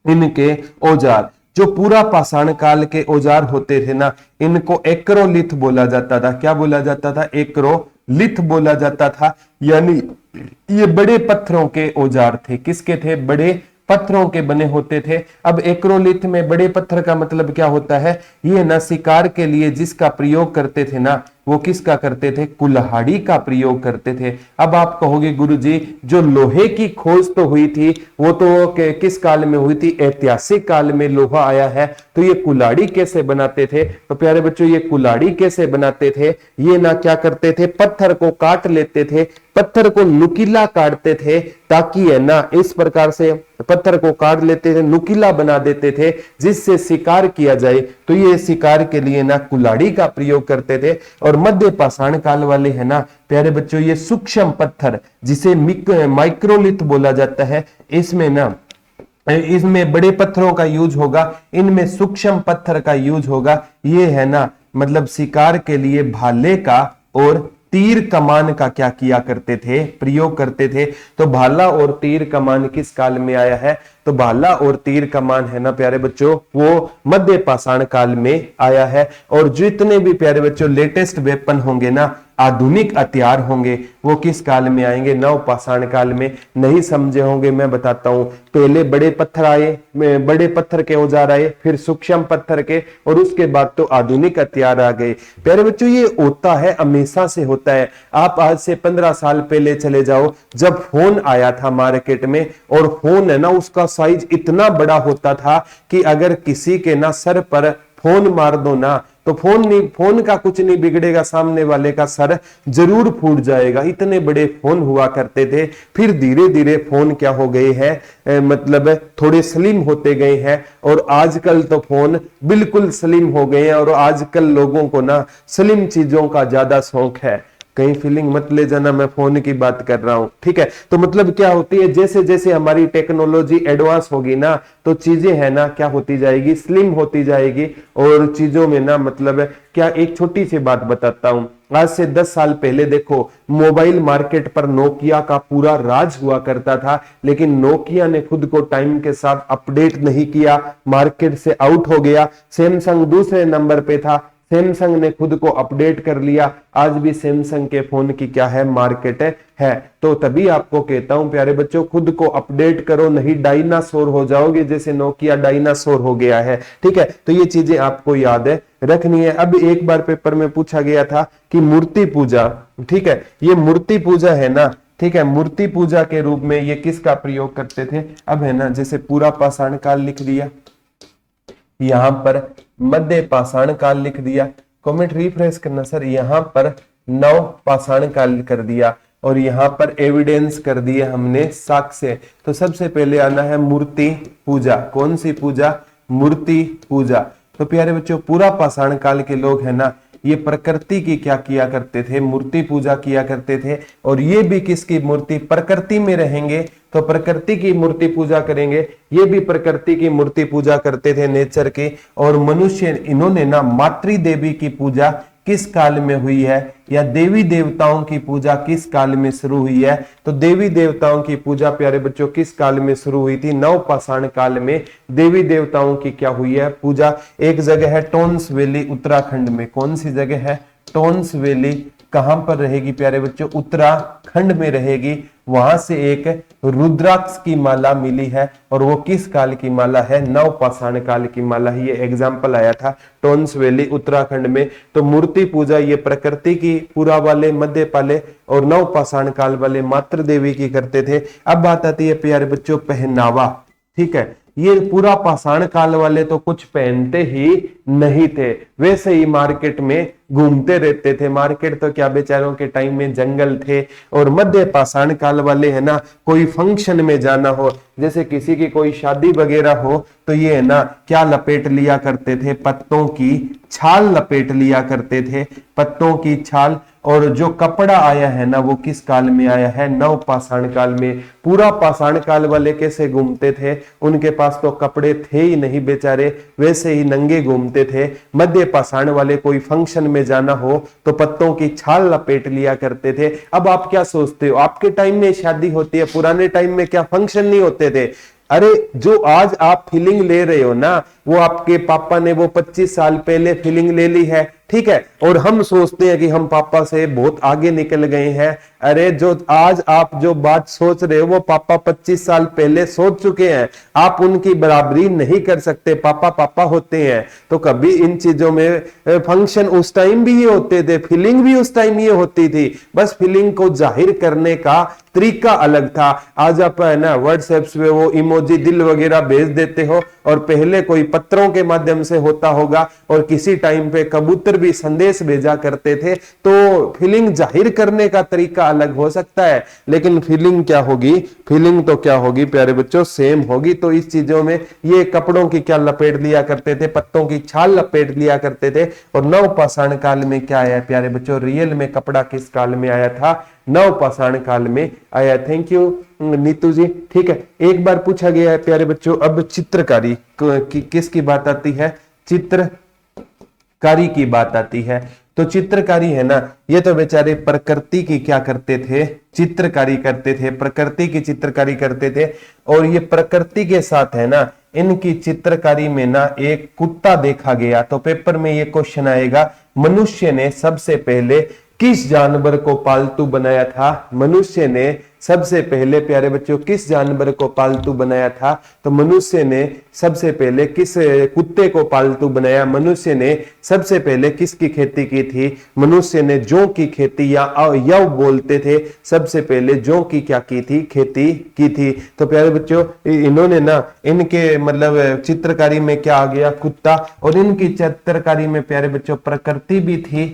इनके औजार जो पूरा पाषाण काल के औजार होते थे ना, इनको एक्रोलिथ बोला जाता था। क्या बोला जाता था? एक्रोलिथ बोला जाता था। यानी ये बड़े पत्थरों के औजार थे। किसके थे? बड़े पत्थरों के बने होते थे। अब एक्रोलिथ में बड़े पत्थर का मतलब क्या होता है? ये ना शिकार के लिए जिसका प्रयोग करते थे ना, वो किसका करते थे? कुल्हाड़ी का प्रयोग करते थे। अब आप कहोगे गुरुजी जो लोहे की खोज तो हुई थी वो तो किस काल में हुई थी? ऐतिहासिक काल में लोहा आया है। तो ये कुल्हाड़ी कैसे बनाते थे? तो प्यारे बच्चों ये कुल्हाड़ी कैसे बनाते थे? ये ना क्या करते थे? पत्थर को काट लेते थे, पत्थर को नुकीला काटते थे, ताकि है ना इस प्रकार से पत्थर को काट लेते थे, नुकीला बना देते थे जिससे शिकार किया जाए। तो ये शिकार के लिए ना कुल्हाड़ी का प्रयोग करते थे। और मध्य पाषाण काल वाले है ना प्यारे बच्चों ये सूक्ष्म पत्थर जिसे माइक्रोलिथ बोला जाता है, इसमें बड़े पत्थरों का यूज होगा, इनमें सूक्ष्म पत्थर का यूज होगा। ये है ना मतलब शिकार के लिए भाले का और तीर कमान का क्या किया करते थे? प्रयोग करते थे। तो भाला और तीर कमान किस काल में आया है? तो भाला और तीर कमान है ना प्यारे बच्चों वो मध्य पाषाण काल में आया है। और जितने भी प्यारे बच्चों लेटेस्ट वेपन होंगे ना, आधुनिक हथियार होंगे, वो किस काल में आएंगे? नवपाषाण काल में। नहीं समझे होंगे मैं बताता हूं। पहले बड़े पत्थर आए, बड़े पत्थर के औजार आए, फिर सूक्ष्म पत्थर के, और उसके बाद तो आधुनिक हथियार आ गए। प्यारे बच्चों ये होता है, हमेशा से होता है। आप आज से 15 साल पहले चले जाओ, जब फोन आया था मार्केट में, और फोन है ना उसका साइज इतना बड़ा होता था कि अगर किसी के ना सर पर फोन मार दो ना तो फोन का कुछ नहीं बिगड़ेगा, सामने वाले का सर जरूर फूट जाएगा। इतने बड़े फोन हुआ करते थे। फिर धीरे धीरे फोन क्या हो गए हैं, मतलब थोड़े स्लिम होते गए हैं, और आजकल तो फोन बिल्कुल स्लिम हो गए हैं। और आजकल लोगों को ना स्लिम चीजों का ज्यादा शौक है। कहीं फीलिंग मत ले जाना, मैं फोन की बात कर रहा हूं, ठीक है। तो मतलब क्या होती है, जैसे जैसे हमारी टेक्नोलॉजी एडवांस होगी ना, तो चीजें है ना क्या होती जाएगी? स्लिम होती जाएगी। और चीजों में ना मतलब क्या, एक छोटी सी बात बताता हूं। आज से 10 साल पहले देखो, मोबाइल मार्केट पर नोकिया का पूरा राज हुआ करता था, लेकिन नोकिया ने खुद को टाइम के साथ अपडेट नहीं किया, मार्केट से आउट हो गया। सैमसंग दूसरे नंबर पे था, सैमसंग ने खुद को अपडेट कर लिया। आज भी सैमसंग के फोन की क्या है? मार्केट है। तो तभी आपको कहता हूं प्यारे बच्चों, खुद को अपडेट करो, नहीं डायनासोर हो जाओगे, जैसे नोकिया डायनासोर हो गया है, ठीक है। तो ये चीजें आपको याद रखनी है। अब एक बार पेपर में पूछा गया था कि मूर्ति पूजा, ठीक है, ये मूर्ति पूजा है ना, ठीक है, मूर्ति पूजा के रूप में ये किसका प्रयोग करते थे? अब है ना जैसे पूरा पाषाण काल लिख दिया, यहां पर मध्य पाषाण काल लिख दिया, कमेंट रिफ्रेश करना सर, यहां पर नव पाषाण काल कर दिया, और यहां पर एविडेंस कर दिया हमने साक्ष्य। तो सबसे पहले आना है मूर्ति पूजा। कौन सी पूजा? मूर्ति पूजा। तो प्यारे बच्चों पूरा पाषाण काल के लोग है ना, ये प्रकृति की क्या किया करते थे? मूर्ति पूजा किया करते थे। और ये भी किसकी मूर्ति? प्रकृति में रहेंगे तो प्रकृति की मूर्ति पूजा करेंगे। ये भी प्रकृति की मूर्ति पूजा करते थे, नेचर की। और मनुष्य, इन्होंने ना मातृ देवी की पूजा किस काल में हुई है, या देवी देवताओं की पूजा किस काल में शुरू हुई है? तो देवी देवताओं की पूजा प्यारे बच्चों किस काल में शुरू हुई थी? नवपाषाण काल में देवी देवताओं की क्या हुई है? पूजा। एक जगह है टोन्स वैली उत्तराखंड में। कौन सी जगह है? टोन्स वैली कहां पर रहेगी प्यारे बच्चों, उत्तराखंड में रहेगी। वहां से एक रुद्राक्ष की माला मिली है और वो किस काल की माला है, नवपाषाण काल की माला है। ये एग्जाम्पल आया था टोन्स वैली उत्तराखंड में। तो मूर्ति पूजा ये प्रकृति की पूरा वाले, मध्य पाले और नवपाषाण काल वाले मातृ देवी की करते थे। अब बात आती है प्यारे बच्चों पहनावा, ठीक है। ये पूरा पाषाण काल वाले तो कुछ पहनते ही नहीं थे, वैसे ही मार्केट में घूमते रहते थे। मार्केट तो क्या, बेचारों के टाइम में जंगल थे। और मध्य पाषाण काल वाले है ना, कोई फंक्शन में जाना हो, जैसे किसी की कोई शादी वगैरह हो, तो ये है ना क्या लपेट लिया करते थे, पत्तों की छाल लपेट लिया करते थे, पत्तों की छाल। और जो कपड़ा आया है ना वो किस काल में आया है, नवपाषाण काल में। पूरा पाषाण काल वाले कैसे घूमते थे, उनके पास तो कपड़े थे ही नहीं बेचारे, वैसे ही नंगे घूमते थे। मध्य पाषाण वाले कोई फंक्शन में जाना हो तो पत्तों की छाल लपेट लिया करते थे। अब आप क्या सोचते हो, आपके टाइम में शादी होती है, पुराने टाइम में क्या फंक्शन नहीं होते थे? अरे जो आज आप फीलिंग ले रहे हो ना, वो आपके पापा ने वो 25 साल पहले फीलिंग ले ली है, ठीक है। और हम सोचते हैं कि हम पापा से बहुत आगे निकल गए हैं। अरे जो आज आप जो बात सोच रहे हो वो पापा 25 साल पहले सोच चुके हैं। आप उनकी बराबरी नहीं कर सकते, पापा पापा होते हैं। तो कभी इन चीजों में फंक्शन उस टाइम भी ये होते थे, फीलिंग भी उस टाइम ये होती थी, बस फीलिंग को जाहिर करने का तरीका अलग था। आज आप है ना व्हाट्सएप पे वो इमोजी दिल वगैरह भेज देते हो, और पहले कोई पत्रों के माध्यम से होता होगा, और किसी टाइम पे कबूतर भी संदेश भेजा करते थे। तो फीलिंग जाहिर करने का तरीका अलग हो सकता है, लेकिन फीलिंग क्या होगी, फीलिंग तो क्या होगी प्यारे बच्चों, सेम होगी। तो इस चीजों में ये कपड़ों की क्या लपेट लिया करते थे, पत्तों की छाल लपेट लिया करते थे। और नवपाषाण काल में क्या आया प्यारे बच्चों, रियल में कपड़ा किस काल में आया था, नवपाषाण काल में आया। थैंक यू नीतू जी, ठीक है। एक बार पूछा गया है प्यारे बच्चों, अब चित्रकारी किसकी बात आती है, चित्रकारी की बात आती है। तो चित्रकारी है ना, ये तो बेचारे प्रकृति की क्या करते थे, चित्रकारी करते थे, प्रकृति की चित्रकारी करते थे। और ये प्रकृति के साथ है ना, इनकी चित्रकारी में ना एक कुत्ता देखा गया। तो पेपर में ये क्वेश्चन आएगा, मनुष्य ने सबसे पहले किस जानवर को पालतू बनाया था, मनुष्य ने सबसे पहले प्यारे बच्चों किस जानवर को पालतू बनाया था। तो मनुष्य ने सबसे पहले किस कुत्ते को पालतू बनाया, मनुष्य ने सबसे पहले किसकी खेती की थी, मनुष्य ने जौ की खेती या यव बोलते थे, सबसे पहले जौ की क्या की थी, खेती की थी। तो प्यारे बच्चों इन्होंने ना, इनके मतलब चित्रकारी में क्या आ गया, कुत्ता। और इनकी चित्रकारी में प्यारे बच्चों प्रकृति भी थी,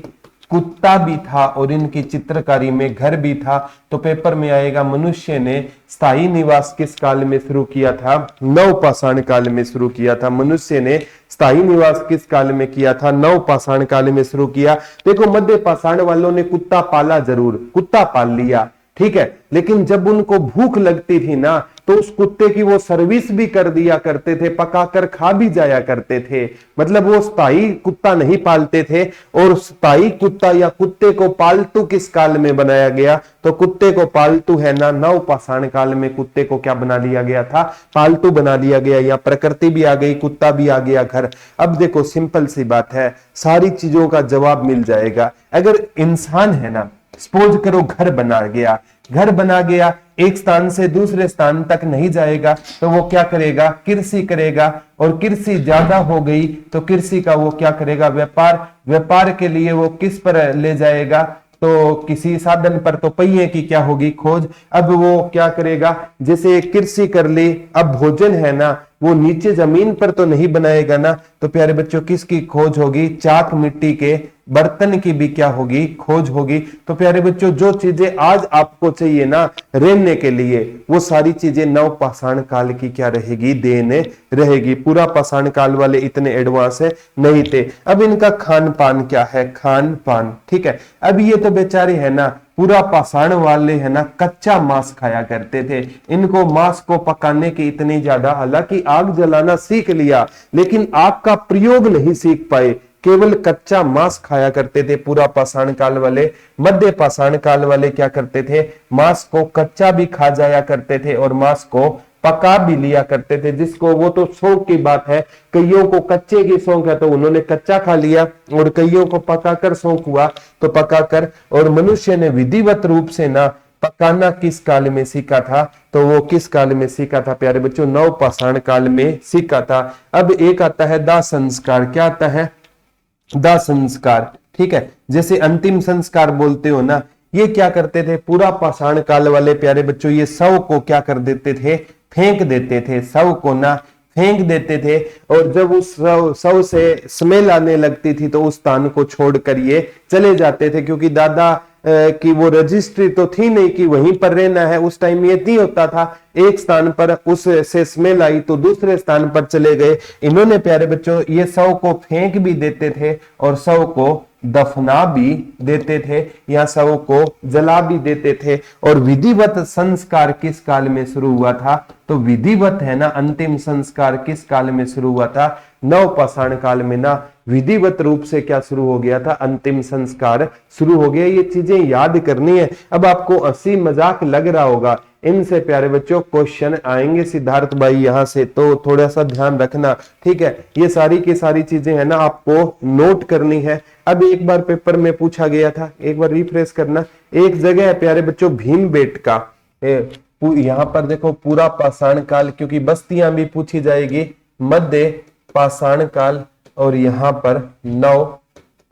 कुत्ता भी था, और इनकी चित्रकारी में घर भी था। तो पेपर में आएगा, मनुष्य ने स्थायी निवास किस काल में शुरू किया था, नवपाषाण काल में शुरू किया था। मनुष्य ने स्थायी निवास किस काल में किया था, नवपाषाण काल में शुरू किया। देखो मध्य पाषाण वालों ने कुत्ता पाला, जरूर कुत्ता पाल लिया, ठीक है, लेकिन जब उनको भूख लगती थी ना, तो उस कुत्ते की वो सर्विस भी कर दिया करते थे, पकाकर खा भी जाया करते थे। मतलब वो स्थायी कुत्ता नहीं पालते थे। और स्थायी कुत्ता या कुत्ते को पालतू किस काल में बनाया गया, तो कुत्ते को पालतू है ना, नवपाषाण काल में कुत्ते को क्या बना लिया गया था, पालतू बना लिया गया। या प्रकृति भी आ गई, कुत्ता भी आ गया, घर। अब देखो सिंपल सी बात है, सारी चीजों का जवाब मिल जाएगा। अगर इंसान है ना, सपोज करो घर बना गया, घर बना गया, एक स्थान से दूसरे स्थान तक नहीं जाएगा, तो वो क्या करेगा, कृषि करेगा। और कृषि ज्यादा हो गई तो कृषि का वो क्या करेगा, व्यापार। व्यापार के लिए वो किस पर ले जाएगा, तो किसी साधन पर, तो पहिए की क्या होगी, खोज। अब वो क्या करेगा, जैसे कृषि कर ली, अब भोजन है ना वो नीचे जमीन पर तो नहीं बनाएगा ना। तो प्यारे बच्चों किसकी खोज होगी, चाक मिट्टी के बर्तन की भी क्या होगी, खोज होगी। तो प्यारे बच्चों जो चीजें आज आपको चाहिए ना रहने के लिए, वो सारी चीजें नवपाषाण काल की क्या रहेगी, देन रहेगी। पूरा पाषाण काल वाले इतने एडवांस नहीं थे। अब इनका खान पान क्या है, खान पान, ठीक है। अब ये तो बेचारे है ना, पूरा पाषाण वाले है ना कच्चा मांस खाया करते थे। इनको मांस को पकाने की इतनी ज्यादा, हालांकि आग जलाना सीख लिया, लेकिन आग का प्रयोग नहीं सीख पाए, केवल कच्चा मांस खाया करते थे पूरा पाषाण काल वाले। मध्य पाषाण काल वाले क्या करते थे, मांस को कच्चा भी खा जाया करते थे और मांस को पका भी लिया करते थे, जिसको वो तो शौक की बात है, कईयों को कच्चे की शौक है तो उन्होंने कच्चा खा लिया, और कईयों को पकाकर शौक हुआ तो पकाकर। और मनुष्य ने विधिवत रूप से ना पकाना किस काल में सीखा था, तो वो किस काल में सीखा था प्यारे बच्चों, नवपाषाण काल में सीखा था। अब एक आता है दाह संस्कार। क्या आता है? दाह संस्कार। ठीक है, जैसे अंतिम संस्कार बोलते हो ना, ये क्या करते थे, पूरा पाषाण काल वाले प्यारे बच्चों ये शव को क्या कर देते थे, फेंक देते थे, शव को ना फेंक देते थे। और जब उस शव से स्मेल आने लगती थी तो उस स्थान को छोड़कर ये चले जाते थे, क्योंकि दादा कि वो रजिस्ट्री तो थी नहीं कि वहीं पर रहना है, उस टाइम ये नहीं होता था, एक स्थान पर उस से स्मेल आई तो दूसरे स्थान पर चले गए। इन्होंने प्यारे बच्चों ये शव को फेंक भी देते थे और शव को दफना भी देते थे या शव को जला भी देते थे। और विधिवत संस्कार किस काल में शुरू हुआ था, तो विधिवत है ना अंतिम संस्कार किस काल में शुरू हुआ था, नवपाषाण काल में ना विधिवत रूप से क्या शुरू हो गया था, अंतिम संस्कार शुरू हो गया। ये चीजें याद करनी है। अब आपको हंसी मजाक लग रहा होगा, इनसे प्यारे बच्चों क्वेश्चन आएंगे सिद्धार्थ भाई यहां से, तो थोड़ा सा ध्यान रखना। ठीक है, ये सारी की सारी चीजें है ना आपको नोट करनी है। अब एक बार पेपर में पूछा गया था, एक बार रिफ्रेश करना, एक जगह है प्यारे बच्चों भीमबेटका, यहाँ पर देखो पूरा पाषाण काल, क्योंकि बस्तियां भी पूछी जाएगी, मध्य पाषाण काल, और यहाँ पर नव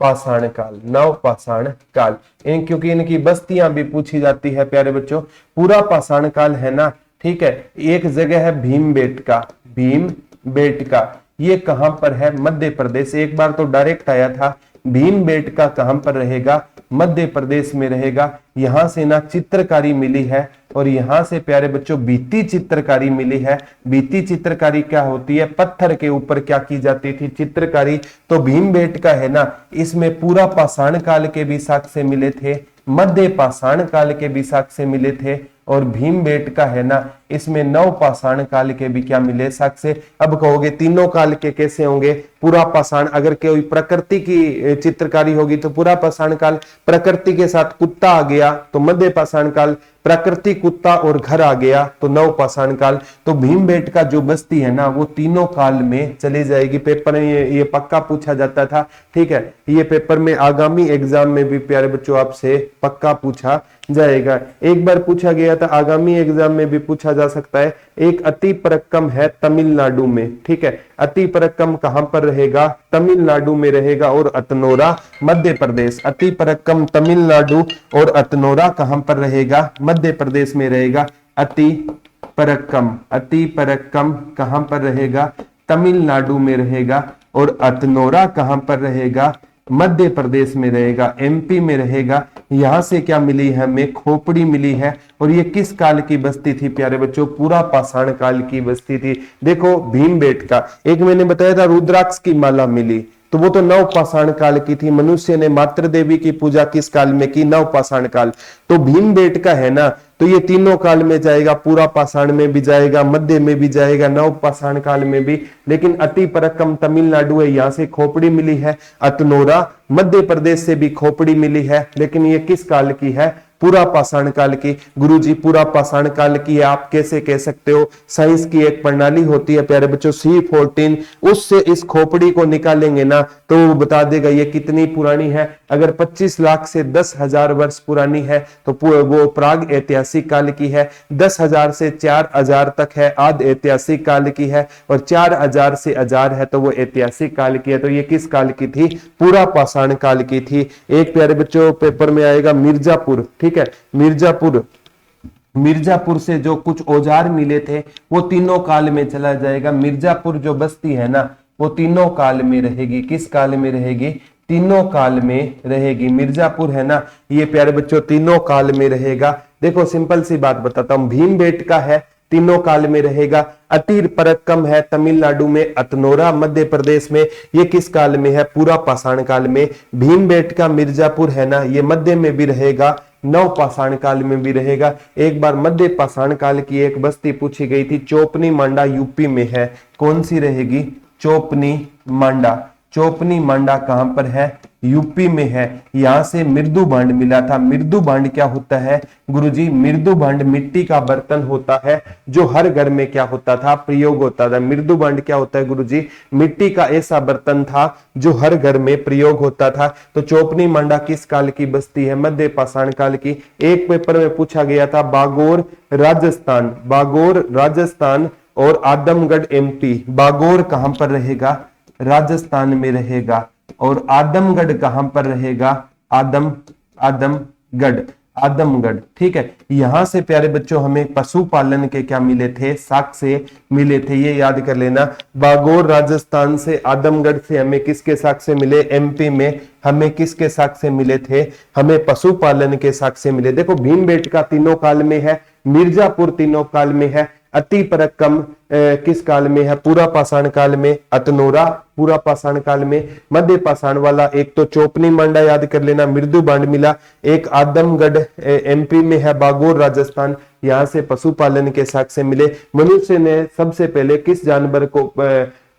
पाषाण काल, नव पाषाण काल, क्योंकि इनकी बस्तियां भी पूछी जाती है प्यारे बच्चों। पूरा पाषाण काल है ना, ठीक है, एक जगह है भीमबेटका, भीमबेटका ये कहां पर है, मध्य प्रदेश। एक बार तो डायरेक्ट आया था, भीमबेटका कहां पर रहेगा, मध्य प्रदेश में रहेगा। यहां से ना चित्रकारी मिली है, और यहां से प्यारे बच्चों भित्ति चित्रकारी मिली है। भित्ति चित्रकारी क्या होती है, पत्थर के ऊपर क्या की जाती थी, चित्रकारी। तो भीमबेटका है ना, इसमें पूरा पाषाण काल के भी साक्ष्य मिले थे, मध्य पाषाण काल के भी साक्ष्य मिले थे, और भीमबेटका है ना, इसमें नव पाषाण काल के भी क्या मिले, साक्ष्य। अब कहोगे तीनों काल के कैसे होंगे, पूरा पाषाण, अगर कोई प्रकृति की चित्रकारी होगी तो पूरा पाषाण काल, प्रकृति के साथ कुत्ता आ गया तो मध्य पाषाण काल, प्रकृति कुत्ता और घर आ गया तो नव पाषाण काल। तो भीमबेटका जो बस्ती है ना वो तीनों काल में चली जाएगी। पेपर में ये पक्का पूछा जाता था। ठीक है, ये पेपर में आगामी एग्जाम में भी प्यारे बच्चों आपसे पक्का पूछा जाएगा। एक बार पूछा गया था, आगामी एग्जाम में भी पूछा जा सकता है। एक अतिपरक्कम है तमिलनाडु में, ठीक है, अतिपरक्कम कहां पर रहेगा, तमिलनाडु में रहेगा, और अतनोरा मध्य प्रदेश। अतिपरक्कम तमिलनाडु और अतनोरा कहां पर रहेगा, मध्य प्रदेश में रहेगा। अतिपरक्कम, अतिपरक्कम कहां पर रहेगा, तमिलनाडु में रहेगा, और अतनोरा कहां पर रहेगा, मध्य प्रदेश में रहेगा, एमपी में रहेगा। यहां से क्या मिली है, हमें खोपड़ी मिली है। और ये किस काल की बस्ती थी प्यारे बच्चों, पूरा पाषाण काल की बस्ती थी। देखो भीमबेटका, एक मैंने बताया था रुद्राक्ष की माला मिली, तो वो तो नव पाषाण काल की थी। मनुष्य ने मातृ देवी की पूजा किस काल में की, नव पाषाण काल। तो भीमबेटका है ना, तो ये तीनों काल में जाएगा, पूरा पाषाण में भी जाएगा, मध्य में भी जाएगा, नव पाषाण काल में भी। लेकिन अतिपरक्कम तमिलनाडु है, यहां से खोपड़ी मिली है। अतनोरा मध्य प्रदेश से भी खोपड़ी मिली है, लेकिन ये किस काल की है, पूरा पाषाण काल की। गुरुजी पूरा पाषाण काल की है, आप कैसे कह सकते हो, साइंस की एक प्रणाली होती है प्यारे बच्चों C14, उससे इस खोपड़ी को निकालेंगे ना तो वो बता देगा ये कितनी पुरानी है। अगर 25 लाख से 10,000 वर्ष पुरानी है तो वो प्राग ऐतिहासिक काल की है। 10,000 से 4,000 तक है, आदि ऐतिहासिक काल की है, और 4,000 से 1000 है तो वो ऐतिहासिक काल की है। तो ये किस काल की थी, पूरा पाषाण काल की थी। एक प्यारे बच्चों पेपर में आएगा मिर्जापुर, ठीक है, मिर्जापुर, मिर्जापुर से जो कुछ औजार मिले थे वो तीनों काल में चला जाएगा। मिर्जापुर जो बस्ती है ना वो तीनों काल में रहेगी। किस काल में रहेगी, तीनों काल में रहेगी। मिर्जापुर है ना, ये प्यारे बच्चों तीनों काल में रहेगा। देखो सिंपल सी बात बताता हूं, भीमबेटका है, तीनों काल में रहेगा। अतिपरक्कम है तमिलनाडु में, अतनोरा मध्य प्रदेश में, ये किस काल में है, पूरा पाषाण काल में। भीमबेटका मिर्जापुर है ना, ये मध्य में भी रहेगा, नव पाषाण काल में भी रहेगा। एक बार मध्य पाषाण काल की एक बस्ती पूछी गई थी, चोपनी मांडा यूपी में है, कौन सी रहेगी, चोपनी मांडा। चोपनी मांडा कहां पर है, यूपी में है। यहां से मृदु भांड मिला था। मृदु भांड क्या होता है गुरुजी? मृदु भांड मिट्टी का बर्तन होता है जो हर घर में क्या होता था? प्रयोग होता था। मृदु भांड क्या होता है गुरुजी? मिट्टी का ऐसा बर्तन था जो हर घर में प्रयोग होता था। तो चोपनी मांडा किस काल की बस्ती है? मध्य पाषाण काल की। एक पेपर में पूछा गया था बागोर राजस्थान, बागोर राजस्थान और आदमगढ़ एमपी। बागोर कहां पर रहेगा? राजस्थान में रहेगा। और आदमगढ़ कहां पर रहेगा? आदमगढ़, आदमगढ़। ठीक है। यहां से प्यारे बच्चों हमें पशुपालन के क्या मिले थे? साक्ष्य मिले थे। ये याद कर लेना। बागोर राजस्थान से, आदमगढ़ से हमें किसके साक्ष्य मिले? एमपी में हमें किसके साक्ष्य मिले थे? हमें पशुपालन के साक्ष्य मिले। देखो भीमबेटका तीनों काल में है, मिर्जापुर तीनों काल में है, अति परक्कम किस काल में है? पूरा पाषाण काल में, अतनोरा पूरा पाषाण काल में, मध्य पाषाण वाला एक तो चोपनी मांडा याद कर लेना, मृदु भांड मिला, एक आदमगढ़ एमपी में है, बागोर राजस्थान, यहां से पशुपालन के साक्ष्य मिले। मनुष्य ने सबसे पहले किस जानवर को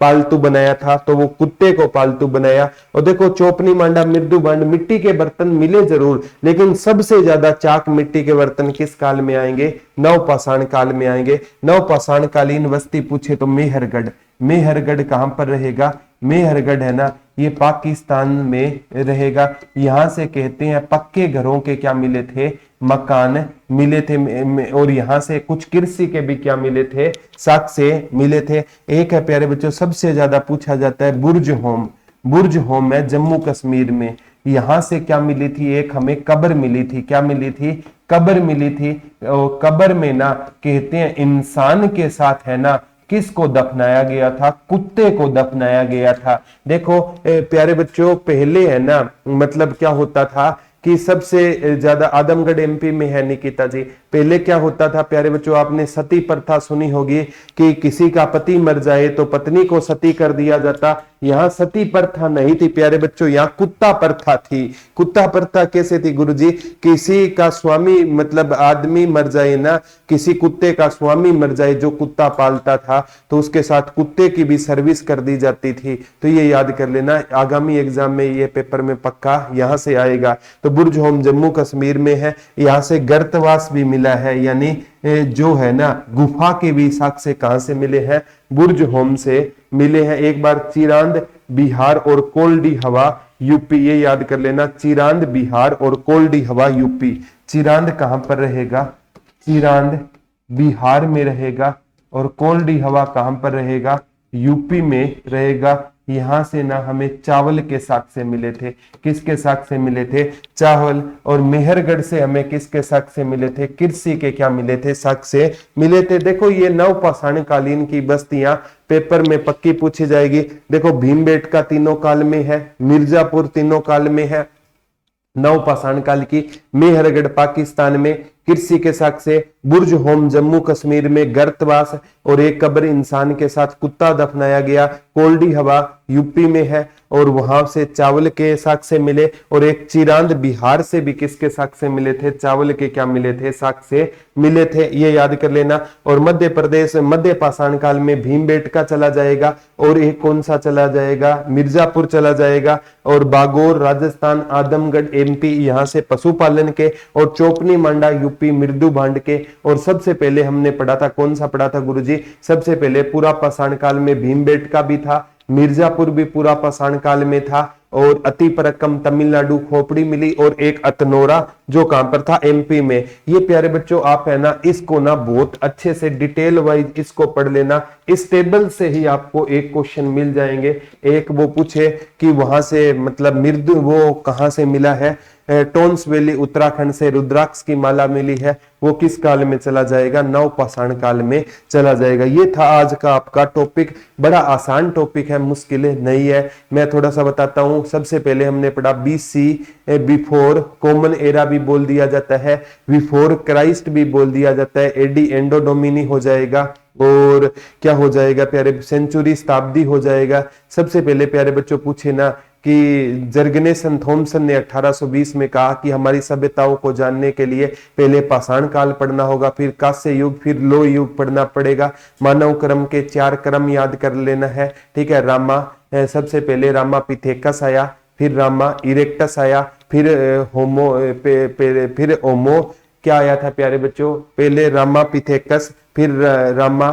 पालतू बनाया था? तो वो कुत्ते को पालतू बनाया। और देखो चोपनी मांडा, मृदु भांड, मिट्टी के बर्तन मिले जरूर, लेकिन सबसे ज्यादा चाक मिट्टी के बर्तन किस काल में आएंगे? नवपाषाण काल में आएंगे। नवपाषाण कालीन वस्ती पूछे तो मेहरगढ़। मेहरगढ़ कहां पर रहेगा? मेहरगढ़ है ना, ये पाकिस्तान में रहेगा। यहां से कहते हैं पक्के घरों के क्या मिले थे? मकान मिले थे। और यहां से कुछ कृषि के भी क्या मिले थे? साक्ष्य मिले थे। एक है प्यारे बच्चों सबसे ज्यादा पूछा जाता है बुर्ज होम। बुर्ज होम है जम्मू कश्मीर में। यहां से क्या मिली थी? एक हमें कब्र मिली थी। क्या मिली थी? कब्र मिली थी। और कब्र में ना कहते हैं इंसान के साथ है ना किसको दफनाया गया था? कुत्ते को दफनाया गया था। देखो प्यारे बच्चों पहले है ना मतलब क्या होता था कि सबसे ज्यादा आदमगढ़ एमपी में है निकिता जी। पहले क्या होता था प्यारे बच्चों? आपने सती प्रथा सुनी होगी कि किसी का पति मर जाए तो पत्नी को सती कर दिया जाता। यहाँ सती प्रथा नहीं थी प्यारे बच्चों, यहाँ कुत्ता प्रथा थी। कुत्ता प्रथा कैसे थी गुरुजी? किसी का स्वामी मतलब आदमी मर जाए ना, किसी कुत्ते का स्वामी मर जाए जो कुत्ता पालता था, तो उसके साथ कुत्ते की भी सर्विस कर दी जाती थी। तो ये याद कर लेना, आगामी एग्जाम में ये पेपर में पक्का यहां से आएगा। तो बुर्ज होम जम्मू कश्मीर में है। यहां से गर्तवास भी मिला है, यानी जो है ना गुफा के भी साक्ष्य कहां से मिले हैं? बुर्ज होम से मिले हैं। एक बार चिरांद बिहार और कोल्डी हवा यूपी, ये याद कर लेना, चिरांद बिहार और कोल्डी हवा यूपी। चिरांद कहां पर रहेगा? चिरांद बिहार में रहेगा। और कोल्डी हवा कहां पर रहेगा? यूपी में रहेगा। यहां से ना हमें चावल के साक्ष्य मिले थे। किसके साक्ष्य मिले थे? चावल। और मेहरगढ़ से हमें किसके साक्ष्य मिले थे? कृषि के क्या मिले थे? साक्ष्य मिले थे। देखो ये नवपाषाण कालीन की बस्तियां पेपर में पक्की पूछी जाएगी। देखो भीमबेटका तीनों काल में है, मिर्जापुर तीनों काल में है, नवपाषाण काल की, मेहरगढ़ पाकिस्तान में, कृषि के साक्ष्य, बुर्ज होम जम्मू कश्मीर में, गर्तवास और एक कब्र इंसान के साथ कुत्ता दफनाया गया, कोल्डी हवा यूपी में है और वहां से चावल के साक्ष्य मिले। और एक चिरांद बिहार से भी किसके साक्ष्य मिले थे? चावल के क्या मिले थे? साक्ष्य मिले थे। ये याद कर लेना। और मध्य प्रदेश मध्य पाषाण काल में भीमबेटका चला जाएगा। और एक कौन सा चला जाएगा? मिर्जापुर चला जाएगा। और बागोर राजस्थान, आदमगढ़ एमपी, यहाँ से पशुपालन के, और चोपनी मांडा यूपी मृदु भांड के। और सबसे पहले हमने पढ़ा था, कौन सा पढ़ा था गुरुजी? सबसे पहले पूरा पाषाण काल में भीमबेटका भी था, मिर्जापुर भी पूरा पाषाण काल में था, और अति परक्कम तमिलनाडु खोपड़ी मिली, और एक अतनोरा जो कहां पर था? एमपी में। ये प्यारे बच्चों आप है ना इसको ना बहुत अच्छे से डिटेल वाइज इसको पढ़ लेना। इस टेबल से ही आपको एक क्वेश्चन मिल जाएंगे। एक वो पूछे कि वहां से मतलब मृदु वो कहां से मिला है? टोन्स वैली उत्तराखंड से रुद्राक्ष की माला मिली है, वो किस काल में चला जाएगा? नवपाषाण काल में चला जाएगा। ये था आज का आपका टॉपिक। बड़ा आसान टॉपिक है, मुश्किल नहीं है। मैं थोड़ा सा बताता हूं। सबसे पहले हमने पढ़ा बीसी, बिफोर कॉमन एरा भी बोल दिया जाता है, बिफोर क्राइस्ट भी बोल दिया जाता है, एडी एंडो डोमिनी हो जाएगा, और क्या हो जाएगा प्यारे? सेंचुरी शताब्दी हो जाएगा। सबसे पहले प्यारे बच्चों पूछे ना कि जर्गनेसन थॉमसन ने 1820 में कहा कि हमारी सभ्यताओं को जानने के लिए पहले पाषाण काल पढ़ना होगा, फिर कांस्य युग, फिर लोह युग पढ़ना पड़ेगा। मानव क्रम के 4 क्रम याद कर लेना है। ठीक है। रामा सबसे पहले रामापिथेकस आया, फिर रामा इरेक्टस आया, फिर होमो फिर ओमो क्या आया था प्यारे बच्चों, पहले रामा पिथेकस, फिर रामा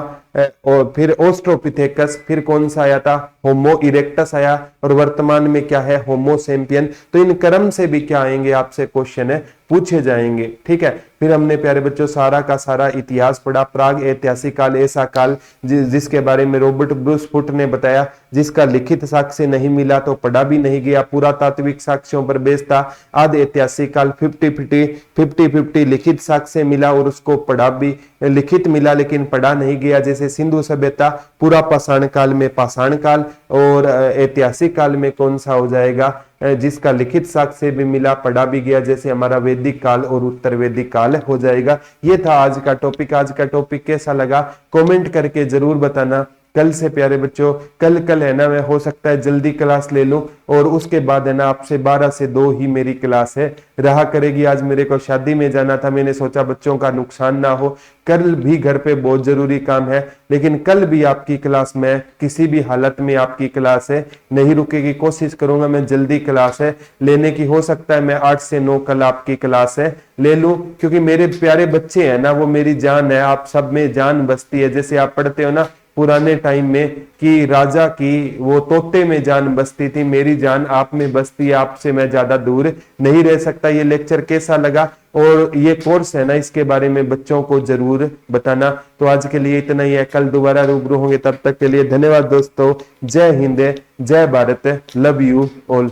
और फिर ओस्ट्रोपिथेकस, फिर कौन सा आया था, होमो इरेक्टस आया, और वर्तमान में क्या है, होमो सेम्पियन। तो इन क्रम से भी क्या आएंगे आपसे क्वेश्चन है पूछे जाएंगे, ठीक है। फिर हमने प्यारे बच्चों सारा का सारा इतिहास पढ़ा, प्राग ऐतिहासिक काल ऐसा काल जिसके बारे में रॉबर्ट ब्रूस फुट ने बताया, जिसका लिखित साक्ष्य नहीं मिला तो पढ़ा भी नहीं गया, पुरातात्विक साक्ष्यों पर बेस्ड था। आदि ऐतिहासिक काल 50-50 लिखित साक्ष्य मिला और उसको पढ़ा भी, लिखित मिला लेकिन पढ़ा नहीं गया, जैसे सिंधु सभ्यता। पूरा पाषाण काल में पाषाण काल, और ऐतिहासिक काल में कौन सा हो जाएगा, जिसका लिखित साक्ष्य भी मिला पढ़ा भी गया, जैसे हमारा वैदिक काल और उत्तर वैदिक काल हो जाएगा। ये था आज का टॉपिक। आज का टॉपिक कैसा लगा कमेंट करके जरूर बताना। कल से प्यारे बच्चों कल है ना, मैं हो सकता है जल्दी क्लास ले लूं, और उसके बाद है ना आपसे 12 से 2 ही मेरी क्लास है रहा करेगी। आज मेरे को शादी में जाना था, मैंने सोचा बच्चों का नुकसान ना हो, कल भी घर पे बहुत जरूरी काम है, लेकिन कल भी आपकी क्लास में किसी भी हालत में आपकी क्लास है नहीं रुकेगी। कोशिश करूंगा मैं जल्दी क्लास है लेने की, हो सकता है मैं 8 से 9 कल आपकी क्लास है ले लूं, क्योंकि मेरे प्यारे बच्चे हैं ना, वो मेरी जान है, आप सब में जान बसती है। जैसे आप पढ़ते हो ना पुराने टाइम में कि राजा की वो तोते में जान बसती थी, मेरी जान आप में बसती है, आपसे मैं ज्यादा दूर नहीं रह सकता। ये लेक्चर कैसा लगा और ये कोर्स है ना, इसके बारे में बच्चों को जरूर बताना। तो आज के लिए इतना ही है, कल दोबारा रूबरू होंगे, तब तक के लिए धन्यवाद दोस्तों। जय हिंद, जय भारत, लव यू ऑल।